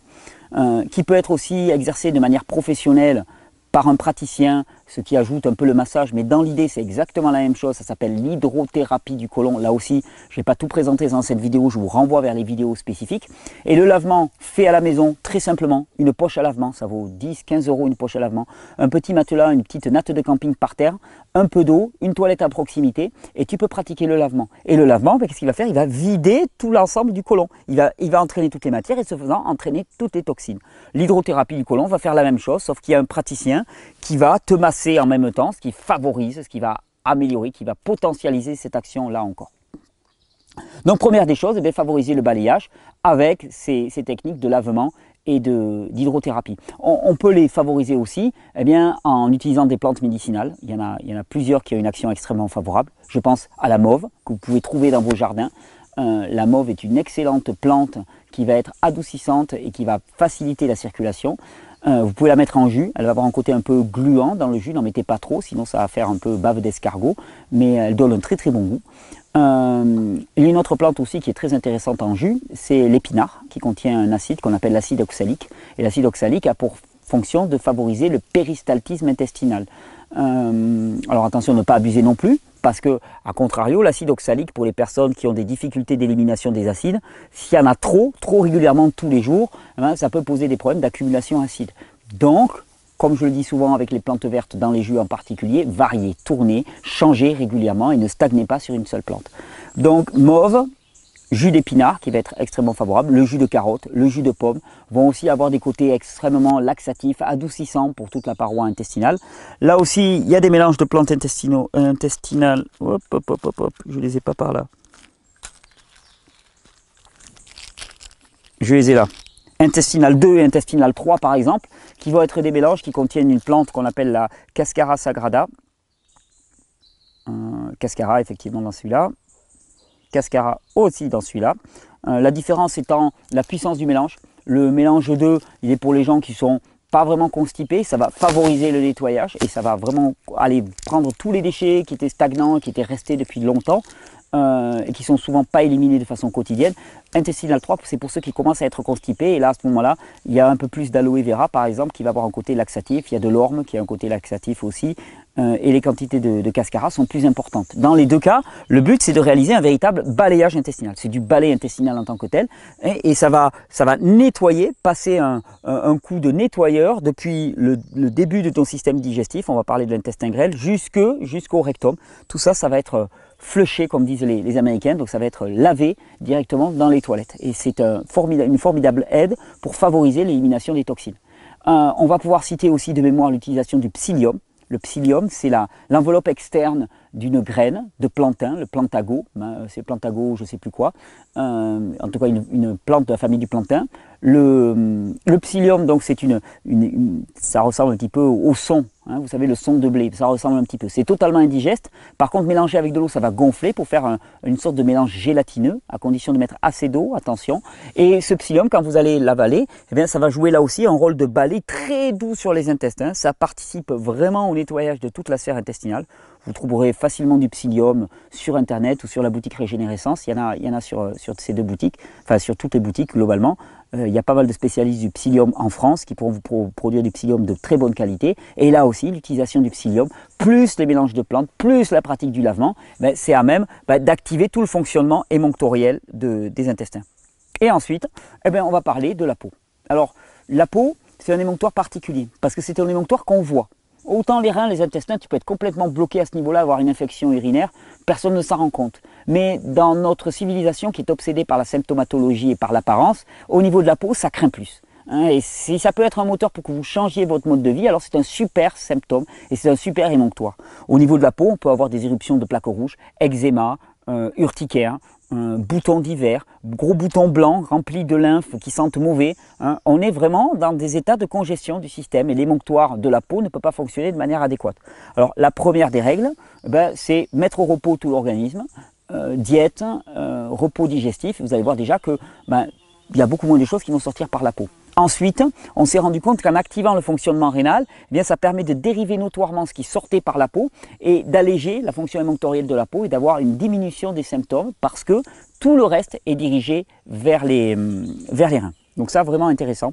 qui peut être aussi exercé de manière professionnelle par un praticien, ce qui ajoute un peu le massage, mais dans l'idée c'est exactement la même chose, ça s'appelle l'hydrothérapie du côlon. Là aussi, je ne vais pas tout présenter dans cette vidéo, je vous renvoie vers les vidéos spécifiques. Et le lavement fait à la maison, très simplement, une poche à lavement, ça vaut 10-15 € une poche à lavement, un petit matelas, une petite natte de camping par terre, un peu d'eau, une toilette à proximité, et tu peux pratiquer le lavement. Et le lavement, qu'est-ce qu'il va faire? Il va vider tout l'ensemble du côlon, il va entraîner toutes les matières et ce faisant entraîner toutes les toxines. L'hydrothérapie du côlon va faire la même chose, sauf qu'il y a un praticien qui va te masser en même temps, ce qui favorise, ce qui va améliorer, qui va potentialiser cette action-là encore. Donc première des choses, favoriser le balayage avec ces techniques de lavement et d'hydrothérapie. On peut les favoriser aussi en utilisant des plantes médicinales. Il y en a plusieurs qui ont une action extrêmement favorable. Je pense à la mauve que vous pouvez trouver dans vos jardins. La mauve est une excellente plante qui va être adoucissante et qui va faciliter la circulation. Vous pouvez la mettre en jus, elle va avoir un côté un peu gluant dans le jus, n'en mettez pas trop, sinon ça va faire un peu bave d'escargot, mais elle donne un très très bon goût. Il y a une autre plante aussi qui est très intéressante en jus, c'est l'épinard, qui contient un acide qu'on appelle l'acide oxalique. Et l'acide oxalique a pour fonction de favoriser le péristaltisme intestinal. Alors attention, ne pas abuser non plus, parce que, à contrario, l'acide oxalique, pour les personnes qui ont des difficultés d'élimination des acides, s'il y en a trop régulièrement tous les jours, ça peut poser des problèmes d'accumulation acide. Donc, comme je le dis souvent avec les plantes vertes, dans les jus en particulier, variez, tournez, changez régulièrement et ne stagnez pas sur une seule plante. Donc, mauve, jus d'épinard qui va être extrêmement favorable, le jus de carotte, le jus de pomme vont aussi avoir des côtés extrêmement laxatifs, adoucissants pour toute la paroi intestinale. Là aussi, il y a des mélanges de plantes intestinales. Hop, je les ai pas par là. Je les ai là. Intestinal 2 et intestinal 3 par exemple, qui vont être des mélanges qui contiennent une plante qu'on appelle la Cascara sagrada. Cascara effectivement dans celui-là. Cascara aussi dans celui-là. La différence étant la puissance du mélange. Le mélange 2, il est pour les gens qui sont pas vraiment constipés, ça va favoriser le nettoyage et ça va vraiment aller prendre tous les déchets qui étaient stagnants, qui étaient restés depuis longtemps et qui sont souvent pas éliminés de façon quotidienne. Intestinal 3, c'est pour ceux qui commencent à être constipés et là à ce moment-là, il y a un peu plus d'aloe vera par exemple qui va avoir un côté laxatif, il y a de l'orme qui a un côté laxatif aussi et les quantités de cascara sont plus importantes. Dans les deux cas, le but c'est de réaliser un véritable balayage intestinal. C'est du balai intestinal en tant que tel et ça va nettoyer, passer un coup de nettoyeur depuis le début de ton système digestif, on va parler de l'intestin grêle, jusqu'au rectum. Tout ça, ça va être flushé comme disent les Américains, donc ça va être lavé directement dans les toilettes. Et c'est une formidable aide pour favoriser l'élimination des toxines. On va pouvoir citer aussi de mémoire l'utilisation du psyllium. Le psyllium, c'est l'enveloppe externe d'une graine de plantain, le plantago, c'est plantago, je ne sais plus quoi, en tout cas une plante de la famille du plantain. Le psyllium, donc c'est ça ressemble un petit peu au son, hein, vous savez le son de blé, ça ressemble un petit peu. C'est totalement indigeste, par contre mélangé avec de l'eau, ça va gonfler pour faire une sorte de mélange gélatineux, à condition de mettre assez d'eau, attention. Et ce psyllium, quand vous allez l'avaler, eh bien, ça va jouer là aussi un rôle de balai très doux sur les intestins, ça participe vraiment au nettoyage de toute la sphère intestinale. Vous trouverez facilement du psyllium sur Internet ou sur la boutique Régénérescence. Il y en a sur ces deux boutiques, enfin sur toutes les boutiques globalement. Il y a pas mal de spécialistes du psyllium en France qui pourront vous produire du psyllium de très bonne qualité. Et là aussi, l'utilisation du psyllium, plus les mélanges de plantes, plus la pratique du lavement, c'est à même d'activer tout le fonctionnement émonctoriel des intestins. Et ensuite, on va parler de la peau. Alors, la peau, c'est un émonctoire particulier, parce que c'est un émonctoire qu'on voit. Autant les reins, les intestins, tu peux être complètement bloqué à ce niveau-là, avoir une infection urinaire, personne ne s'en rend compte. Mais dans notre civilisation qui est obsédée par la symptomatologie et par l'apparence, au niveau de la peau, ça craint plus. Et si ça peut être un moteur pour que vous changiez votre mode de vie, alors c'est un super symptôme et c'est un super émonctoire. Au niveau de la peau, on peut avoir des éruptions de plaques rouges, eczéma, urticaire, boutons divers, gros boutons blancs remplis de lymphe qui sentent mauvais. On est vraiment dans des états de congestion du système et l'émonctoire de la peau ne peut pas fonctionner de manière adéquate. Alors la première des règles, c'est mettre au repos tout l'organisme, diète, repos digestif. Vous allez voir déjà que il y a beaucoup moins de choses qui vont sortir par la peau. Ensuite, on s'est rendu compte qu'en activant le fonctionnement rénal, ça permet de dériver notoirement ce qui sortait par la peau et d'alléger la fonction émonctorielle de la peau et d'avoir une diminution des symptômes parce que tout le reste est dirigé vers les reins. Donc ça, vraiment intéressant.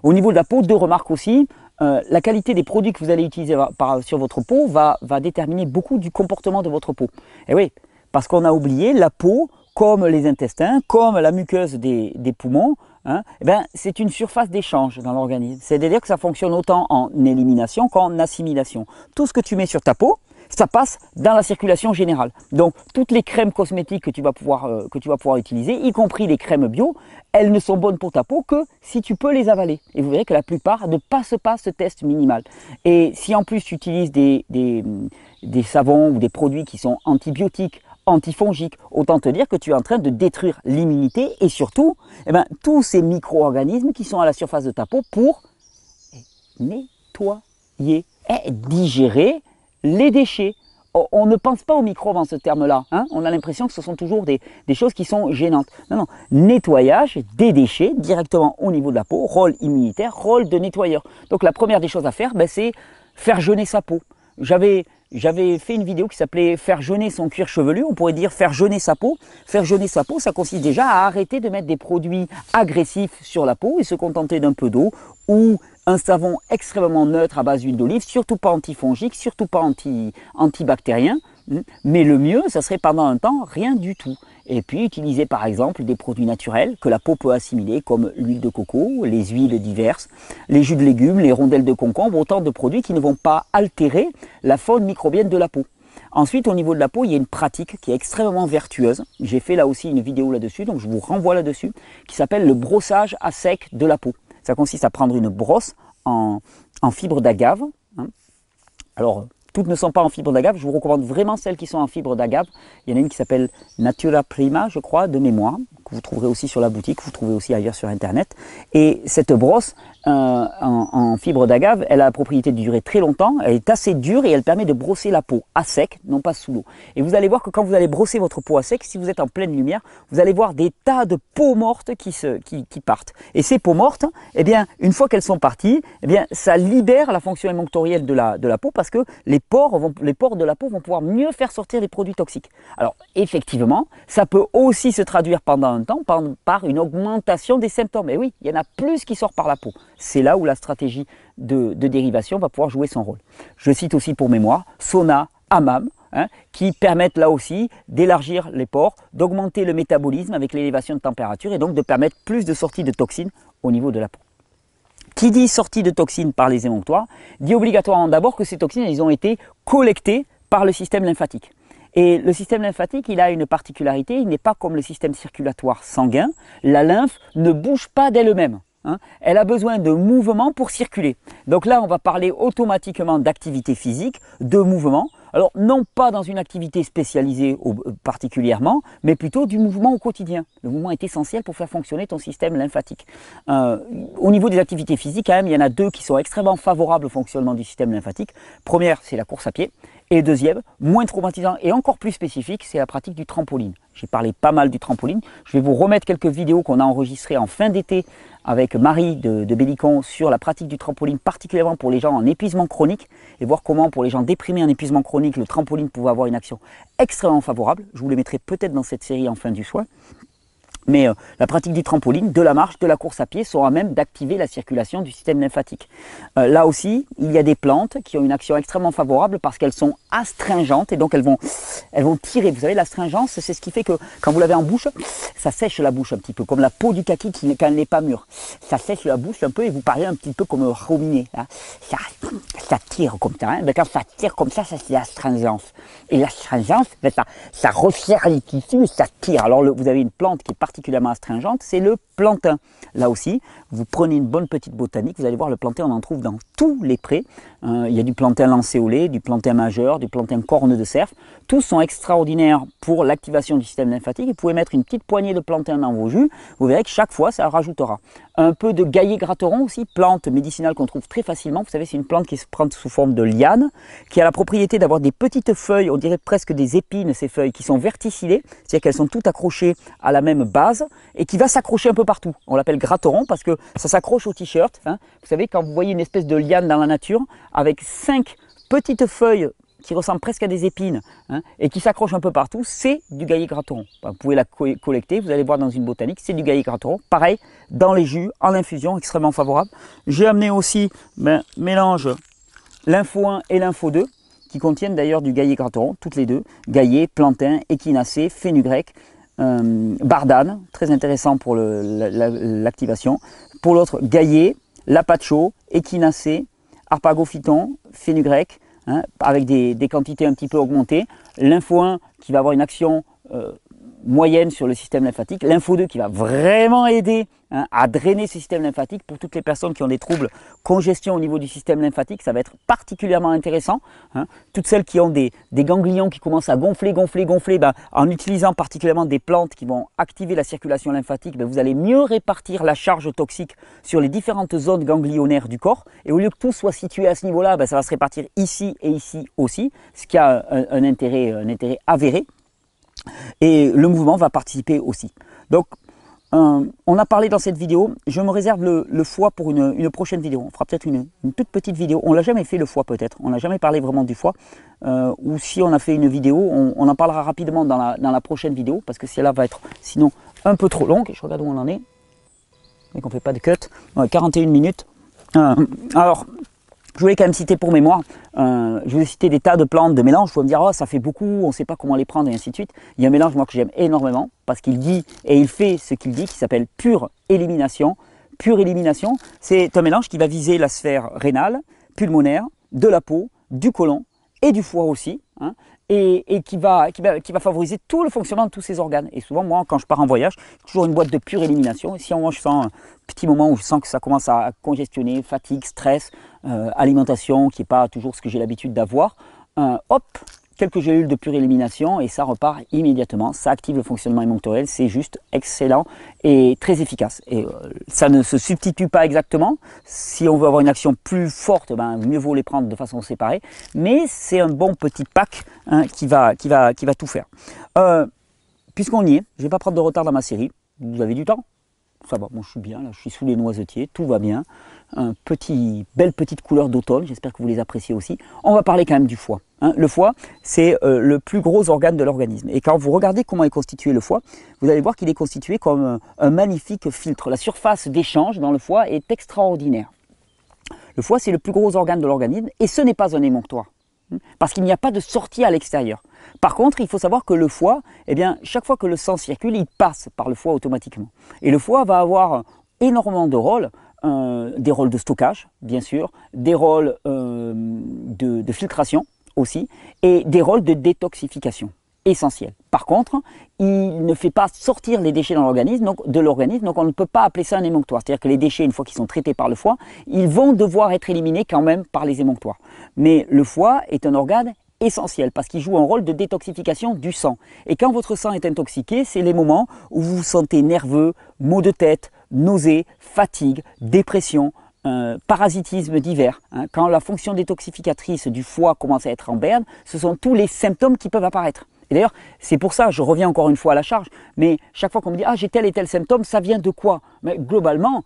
Au niveau de la peau, deux remarques aussi. La qualité des produits que vous allez utiliser sur votre peau va déterminer beaucoup du comportement de votre peau. Et oui, parce qu'on a oublié, la peau, comme les intestins, comme la muqueuse des poumons, c'est une surface d'échange dans l'organisme. C'est-à-dire que ça fonctionne autant en élimination qu'en assimilation. Tout ce que tu mets sur ta peau, ça passe dans la circulation générale. Donc, toutes les crèmes cosmétiques que tu vas pouvoir utiliser, y compris les crèmes bio, elles ne sont bonnes pour ta peau que si tu peux les avaler. Et vous verrez que la plupart ne passent pas ce test minimal. Et si en plus tu utilises des savons ou des produits qui sont antibiotiques, antifongique, autant te dire que tu es en train de détruire l'immunité et surtout tous ces micro-organismes qui sont à la surface de ta peau pour nettoyer et digérer les déchets. On ne pense pas aux microbes en ce terme-là. On a l'impression que ce sont toujours des choses qui sont gênantes. Non, nettoyage des déchets directement au niveau de la peau, rôle immunitaire, rôle de nettoyeur. Donc la première des choses à faire, c'est faire jeûner sa peau. J'avais fait une vidéo qui s'appelait « Faire jeûner son cuir chevelu ». On pourrait dire « Faire jeûner sa peau ». Faire jeûner sa peau, ça consiste déjà à arrêter de mettre des produits agressifs sur la peau et se contenter d'un peu d'eau ou un savon extrêmement neutre à base d'huile d'olive, surtout pas antifongique, surtout pas antibactérien. Mais le mieux, ça serait pendant un temps rien du tout. Et puis utiliser par exemple des produits naturels que la peau peut assimiler comme l'huile de coco, les huiles diverses, les jus de légumes, les rondelles de concombre, autant de produits qui ne vont pas altérer la faune microbienne de la peau. Ensuite, au niveau de la peau, il y a une pratique qui est extrêmement vertueuse. J'ai fait là aussi une vidéo là-dessus, donc je vous renvoie là-dessus, qui s'appelle le brossage à sec de la peau. Ça consiste à prendre une brosse en fibre d'agave. Alors, toutes ne sont pas en fibre d'agave, je vous recommande vraiment celles qui sont en fibre d'agave. Il y en a une qui s'appelle Natura Prima, je crois, de mémoire, que vous trouverez aussi sur la boutique, vous trouvez aussi ailleurs sur Internet. Et cette brosse en fibre d'agave, elle a la propriété de durer très longtemps, elle est assez dure et elle permet de brosser la peau à sec, non pas sous l'eau. Et vous allez voir que quand vous allez brosser votre peau à sec, si vous êtes en pleine lumière, vous allez voir des tas de peaux mortes qui partent. Et ces peaux mortes, une fois qu'elles sont parties, ça libère la fonction émonctorielle de la peau parce que les pores de la peau vont pouvoir mieux faire sortir les produits toxiques. Alors effectivement, ça peut aussi se traduire pendant un temps par une augmentation des symptômes. Et oui, il y en a plus qui sortent par la peau. C'est là où la stratégie de dérivation va pouvoir jouer son rôle. Je cite aussi pour mémoire sauna, hammam, qui permettent là aussi d'élargir les pores, d'augmenter le métabolisme avec l'élévation de température et donc de permettre plus de sortie de toxines au niveau de la peau. Qui dit sortie de toxines par les émonctoires, dit obligatoirement d'abord que ces toxines elles ont été collectées par le système lymphatique. Et le système lymphatique, il a une particularité, il n'est pas comme le système circulatoire sanguin. La lymphe ne bouge pas d'elle-même. Elle a besoin de mouvement pour circuler. Donc là, on va parler automatiquement d'activité physique, de mouvement. Alors, non pas dans une activité spécialisée particulièrement, mais plutôt du mouvement au quotidien. Le mouvement est essentiel pour faire fonctionner ton système lymphatique. Au niveau des activités physiques, quand même, il y en a deux qui sont extrêmement favorables au fonctionnement du système lymphatique. Première, c'est la course à pied. Et deuxième, moins traumatisant et encore plus spécifique, c'est la pratique du trampoline. J'ai parlé pas mal du trampoline. Je vais vous remettre quelques vidéos qu'on a enregistrées en fin d'été avec Marie de Bellicon sur la pratique du trampoline, particulièrement pour les gens en épuisement chronique, et voir comment pour les gens déprimés en épuisement chronique, le trampoline pouvait avoir une action extrêmement favorable. Je vous les mettrai peut-être dans cette série en fin du soin. Mais la pratique du trampoline, de la marche, de la course à pied sont à même d'activer la circulation du système lymphatique. Là aussi, il y a des plantes qui ont une action extrêmement favorable parce qu'elles sont astringentes et donc elles vont tirer. Vous savez, l'astringence, c'est ce qui fait que quand vous l'avez en bouche, ça sèche la bouche un petit peu, comme la peau du kaki quand elle n'est pas mûre. Ça sèche la bouche un peu et vous parlez un petit peu comme ruminer. Hein. Ça tire comme ça. Hein. Ben, quand ça tire comme ça c'est l'astringence. Et l'astringence, ben, ça resserre les tissus et ça tire. Alors vous avez une plante qui est particulièrement astringente, c'est le plantain. Là aussi, vous prenez une bonne petite botanique, vous allez voir le plantain, on en trouve dans tous les prés. Il y a du plantain lancéolé, du plantain majeur, du plantain corne de cerf. Tous sont extraordinaires pour l'activation du système lymphatique. Vous pouvez mettre une petite poignée de plantain dans vos jus, vous verrez que chaque fois, ça rajoutera. Un peu de gaillet gratteron aussi, plante médicinale qu'on trouve très facilement. Vous savez, c'est une plante qui se prend sous forme de liane, qui a la propriété d'avoir des petites feuilles, on dirait presque des épines, ces feuilles, qui sont verticillées, c'est-à-dire qu'elles sont toutes accrochées à la même base, et qui va s'accrocher un peu partout. On l'appelle gratteron parce que ça s'accroche au t-shirt. Hein. Vous savez, quand vous voyez une espèce de liane dans la nature, avec 5 petites feuilles qui ressemblent presque à des épines hein, et qui s'accrochent un peu partout, c'est du gaillet gratteron. Vous pouvez la collecter, vous allez voir dans une botanique, c'est du gaillet gratteron. Pareil, dans les jus, en infusion, extrêmement favorable. J'ai amené aussi mélange lympho 1 et lympho 2, qui contiennent d'ailleurs du gaillet gratteron, toutes les deux. Gaillet, plantain, échinacée, fenugrec, bardane, très intéressant pour l'activation. Pour l'autre, gaillet, lapacho, échinacée, arpagophyton, fenugrec, hein, avec des quantités un petit peu augmentées. Lympho 1 qui va avoir une action moyenne sur le système lymphatique. Lympho 2 qui va vraiment aider hein, à drainer ce système lymphatique. Pour toutes les personnes qui ont des troubles congestion au niveau du système lymphatique, ça va être particulièrement intéressant. Hein. Toutes celles qui ont des ganglions qui commencent à gonfler, en utilisant particulièrement des plantes qui vont activer la circulation lymphatique, vous allez mieux répartir la charge toxique sur les différentes zones ganglionnaires du corps. Et au lieu que tout soit situé à ce niveau-là, ça va se répartir ici et ici aussi, ce qui a un intérêt avéré. Et le mouvement va participer aussi. Donc, on a parlé dans cette vidéo, je me réserve le foie pour une prochaine vidéo. On fera peut-être une toute petite vidéo. On ne l'a jamais fait le foie peut-être, on n'a jamais parlé vraiment du foie. Ou si on a fait une vidéo, on en parlera rapidement dans la prochaine vidéo, parce que celle-là va être sinon un peu trop longue. Je regarde où on en est. Mais qu'on ne fait pas de cut. Ouais, 41 minutes. Alors, je voulais quand même citer pour mémoire, je voulais citer des tas de plantes, de mélanges. Vous pouvez me dire, oh, ça fait beaucoup, on ne sait pas comment les prendre et ainsi de suite. Il y a un mélange moi que j'aime énormément parce qu'il dit et il fait ce qu'il dit, qui s'appelle pure élimination. Pure élimination, c'est un mélange qui va viser la sphère rénale, pulmonaire, de la peau, du côlon et du foie aussi. Hein, et qui va favoriser tout le fonctionnement de tous ces organes. Et souvent, moi, quand je pars en voyage, j'ai toujours une boîte de pure élimination. Et si moi, je sens un petit moment où je sens que ça commence à congestionner, fatigue, stress, alimentation qui n'est pas toujours ce que j'ai l'habitude d'avoir, hop, quelques gélules de pure élimination et ça repart immédiatement. Ça active le fonctionnement émonctoriel, c'est juste excellent et très efficace. Et ça ne se substitue pas exactement. Si on veut avoir une action plus forte, mieux vaut les prendre de façon séparée. Mais c'est un bon petit pack hein, qui va tout faire. Puisqu'on y est, je ne vais pas prendre de retard dans ma série. Vous avez du temps? Ça va, moi je suis bien, là, je suis sous les noisetiers, tout va bien. Belle petite couleur d'automne, j'espère que vous les appréciez aussi. On va parler quand même du foie. Hein. Le foie, c'est le plus gros organe de l'organisme. Et quand vous regardez comment est constitué le foie, vous allez voir qu'il est constitué comme un magnifique filtre. La surface d'échange dans le foie est extraordinaire. Le foie, c'est le plus gros organe de l'organisme et ce n'est pas un émonctoire. Parce qu'il n'y a pas de sortie à l'extérieur. Par contre, il faut savoir que le foie, chaque fois que le sang circule, il passe par le foie automatiquement. Et le foie va avoir énormément de rôles, des rôles de stockage, bien sûr, des rôles de filtration aussi, et des rôles de détoxification essentiels. Par contre, il ne fait pas sortir les déchets dans l'organisme, donc on ne peut pas appeler ça un émonctoire. C'est-à-dire que les déchets, une fois qu'ils sont traités par le foie, ils vont devoir être éliminés quand même par les émonctoires. Mais le foie est un organe essentiel parce qu'il joue un rôle de détoxification du sang. Et quand votre sang est intoxiqué, c'est les moments où vous vous sentez nerveux, maux de tête, nausées, fatigue, dépression, parasitismes divers, hein. Quand la fonction détoxificatrice du foie commence à être en berne, ce sont tous les symptômes qui peuvent apparaître. Et d'ailleurs, c'est pour ça, je reviens encore une fois à la charge, mais chaque fois qu'on me dit « Ah, j'ai tel et tel symptôme, ça vient de quoi ?» Mais globalement,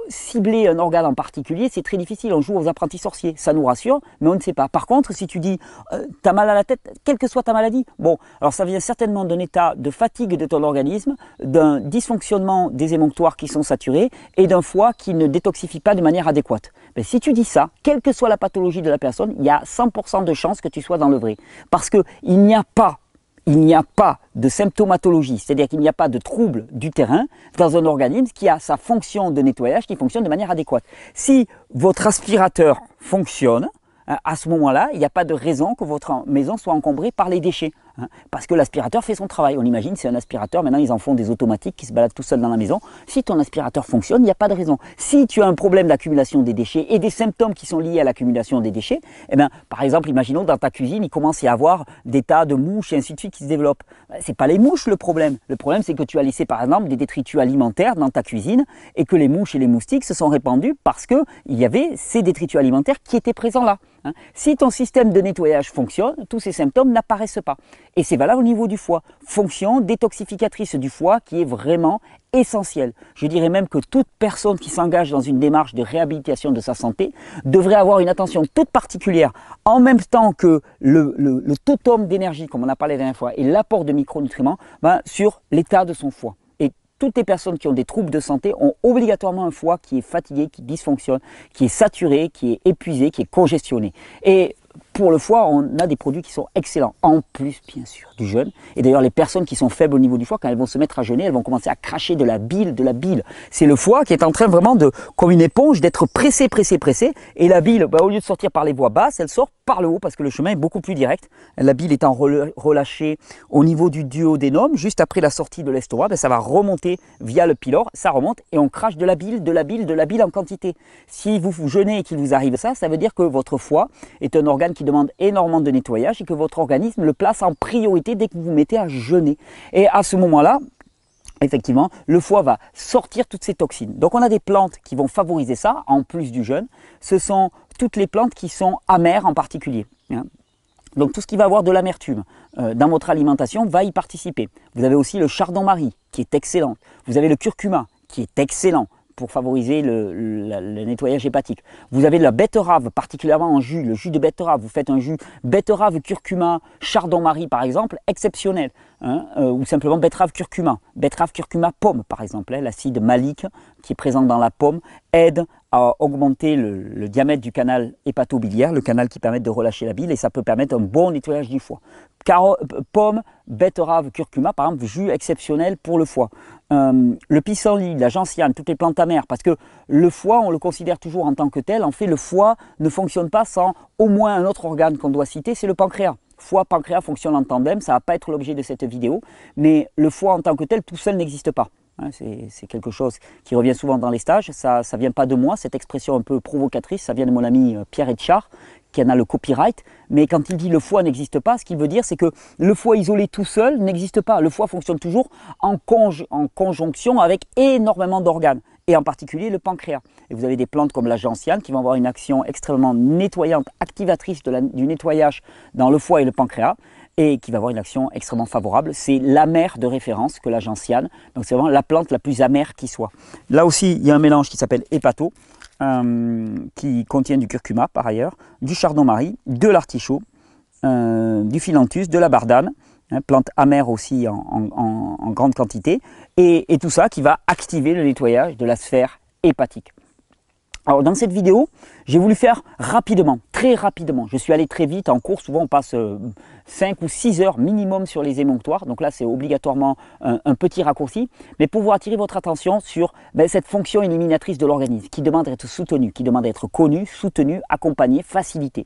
cibler un organe en particulier, c'est très difficile. On joue aux apprentis sorciers, ça nous rassure, mais on ne sait pas. Par contre, si tu dis « T'as mal à la tête », quelle que soit ta maladie, bon, alors ça vient certainement d'un état de fatigue de ton organisme, d'un dysfonctionnement des émonctoires qui sont saturés et d'un foie qui ne détoxifie pas de manière adéquate. Mais si tu dis ça, quelle que soit la pathologie de la personne, il y a 100% de chances que tu sois dans le vrai. Parce qu'il n'y a pas de symptomatologie, c'est-à-dire qu'il n'y a pas de trouble du terrain dans un organisme qui a sa fonction de nettoyage qui fonctionne de manière adéquate. Si votre aspirateur fonctionne, à ce moment-là, il n'y a pas de raison que votre maison soit encombrée par les déchets. Parce que l'aspirateur fait son travail. On imagine, c'est un aspirateur, maintenant ils en font des automatiques qui se baladent tout seuls dans la maison. Si ton aspirateur fonctionne, il n'y a pas de raison. Si tu as un problème d'accumulation des déchets et des symptômes qui sont liés à l'accumulation des déchets, eh bien, par exemple, imaginons dans ta cuisine, il commence à y avoir des tas de mouches et ainsi de suite qui se développent. Ce n'est pas les mouches le problème. Le problème, c'est que tu as laissé par exemple des détritus alimentaires dans ta cuisine et que les mouches et les moustiques se sont répandus parce qu'il y avait ces détritus alimentaires qui étaient présents là. Si ton système de nettoyage fonctionne, tous ces symptômes n'apparaissent pas. Et c'est valable au niveau du foie. Fonction détoxificatrice du foie qui est vraiment essentielle. Je dirais même que toute personne qui s'engage dans une démarche de réhabilitation de sa santé devrait avoir une attention toute particulière en même temps que le totum d'énergie, comme on a parlé la dernière fois, et l'apport de micronutriments sur l'état de son foie. Toutes les personnes qui ont des troubles de santé ont obligatoirement un foie qui est fatigué, qui dysfonctionne, qui est saturé, qui est épuisé, qui est congestionné. Et pour le foie, on a des produits qui sont excellents, en plus bien sûr du jeûne. Et d'ailleurs, les personnes qui sont faibles au niveau du foie, quand elles vont se mettre à jeûner, elles vont commencer à cracher de la bile, de la bile. C'est le foie qui est en train vraiment de, comme une éponge, d'être pressé, pressé, pressé. Et la bile, au lieu de sortir par les voies basses, elle sort par le haut parce que le chemin est beaucoup plus direct. La bile étant relâchée au niveau du duodénum, juste après la sortie de l'estomac, ça va remonter via le pylore, ça remonte et on crache de la bile, de la bile, de la bile en quantité. Si vous jeûnez et qu'il vous arrive ça, ça veut dire que votre foie est un organe qui demande énormément de nettoyage et que votre organisme le place en priorité dès que vous vous mettez à jeûner. Et à ce moment-là, effectivement, le foie va sortir toutes ces toxines. Donc on a des plantes qui vont favoriser ça, en plus du jeûne. Ce sont toutes les plantes qui sont amères en particulier. Donc tout ce qui va avoir de l'amertume dans votre alimentation va y participer. Vous avez aussi le chardon-marie qui est excellent. Vous avez le curcuma qui est excellent pour favoriser le nettoyage hépatique. Vous avez de la betterave, particulièrement en jus, le jus de betterave. Vous faites un jus betterave, curcuma, chardon-marie par exemple, exceptionnel. Ou simplement betterave, curcuma pomme par exemple. L'acide malique qui est présent dans la pomme aide à augmenter le diamètre du canal hépato-biliaire, le canal qui permet de relâcher la bile et ça peut permettre un bon nettoyage du foie. Pomme, betterave, curcuma, par exemple, jus exceptionnel pour le foie. Le pissenlit, la gentiane, toutes les plantes amères, parce que le foie, on le considère toujours en tant que tel. En fait, le foie ne fonctionne pas sans au moins un autre organe qu'on doit citer, c'est le pancréas. Foie, pancréas fonctionnent en tandem, ça ne va pas être l'objet de cette vidéo, mais le foie en tant que tel, tout seul n'existe pas. C'est quelque chose qui revient souvent dans les stages, ça ne vient pas de moi, cette expression un peu provocatrice, ça vient de mon ami Pierre Etchard, qui en a le copyright, mais quand il dit le foie n'existe pas, ce qu'il veut dire c'est que le foie isolé tout seul n'existe pas. Le foie fonctionne toujours en conjonction avec énormément d'organes, et en particulier le pancréas. Et vous avez des plantes comme la gentiane qui vont avoir une action extrêmement nettoyante, activatrice du nettoyage dans le foie et le pancréas, et qui va avoir une action extrêmement favorable. C'est l'amère de référence que la gentiane, donc c'est vraiment la plante la plus amère qui soit. Là aussi, il y a un mélange qui s'appelle hépato, qui contient du curcuma par ailleurs, du chardon-marie, de l'artichaut, du philanthus, de la bardane, plante amère aussi en grande quantité, et tout ça qui va activer le nettoyage de la sphère hépatique. Alors dans cette vidéo, j'ai voulu faire rapidement, très rapidement. Je suis allé très vite en cours, souvent on passe 5 ou 6 heures minimum sur les émonctoires. Donc là c'est obligatoirement un petit raccourci. Mais pour vous attirer votre attention sur cette fonction éliminatrice de l'organisme qui demande à être soutenue, qui demande à être connue, soutenue, accompagnée, facilitée.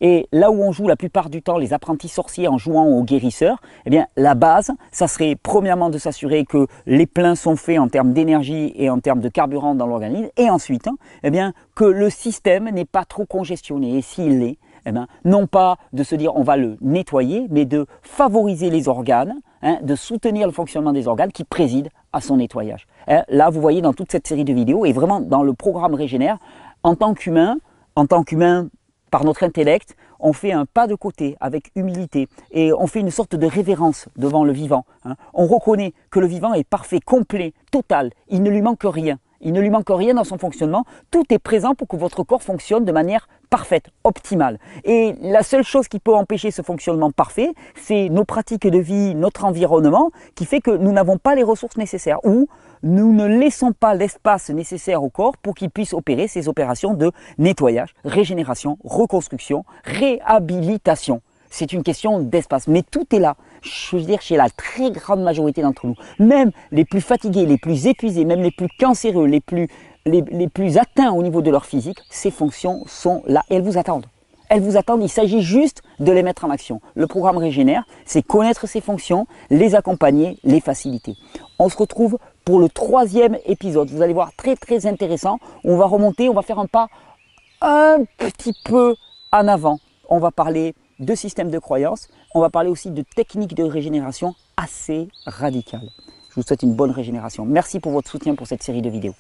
Et là où on joue la plupart du temps les apprentis sorciers en jouant aux guérisseurs, eh bien la base, ça serait premièrement de s'assurer que les pleins sont faits en termes d'énergie et en termes de carburant dans l'organisme. Et ensuite, eh bien, que le système n'est pas trop congestionné. Et s'il l'est, eh bien, non pas de se dire on va le nettoyer, mais de favoriser les organes, de soutenir le fonctionnement des organes qui président à son nettoyage. Là, vous voyez dans toute cette série de vidéos, et vraiment dans le programme Régénère, en tant qu'humain, par notre intellect, on fait un pas de côté avec humilité et on fait une sorte de révérence devant le vivant. On reconnaît que le vivant est parfait, complet, total, il ne lui manque rien. Il ne lui manque rien dans son fonctionnement, tout est présent pour que votre corps fonctionne de manière parfaite, optimale. Et la seule chose qui peut empêcher ce fonctionnement parfait, c'est nos pratiques de vie, notre environnement, qui fait que nous n'avons pas les ressources nécessaires ou nous ne laissons pas l'espace nécessaire au corps pour qu'il puisse opérer ces opérations de nettoyage, régénération, reconstruction, réhabilitation. C'est une question d'espace, mais tout est là. Je veux dire, chez la très grande majorité d'entre nous, même les plus fatigués, les plus épuisés, même les plus cancéreux, les plus atteints au niveau de leur physique, ces fonctions sont là et elles vous attendent. Elles vous attendent, il s'agit juste de les mettre en action. Le programme Régénère, c'est connaître ces fonctions, les accompagner, les faciliter. On se retrouve pour le 3e épisode. Vous allez voir, très très intéressant. On va remonter, on va faire un pas un petit peu en avant. On va parler de systèmes de croyances. On va parler aussi de techniques de régénération assez radicales. Je vous souhaite une bonne régénération. Merci pour votre soutien pour cette série de vidéos.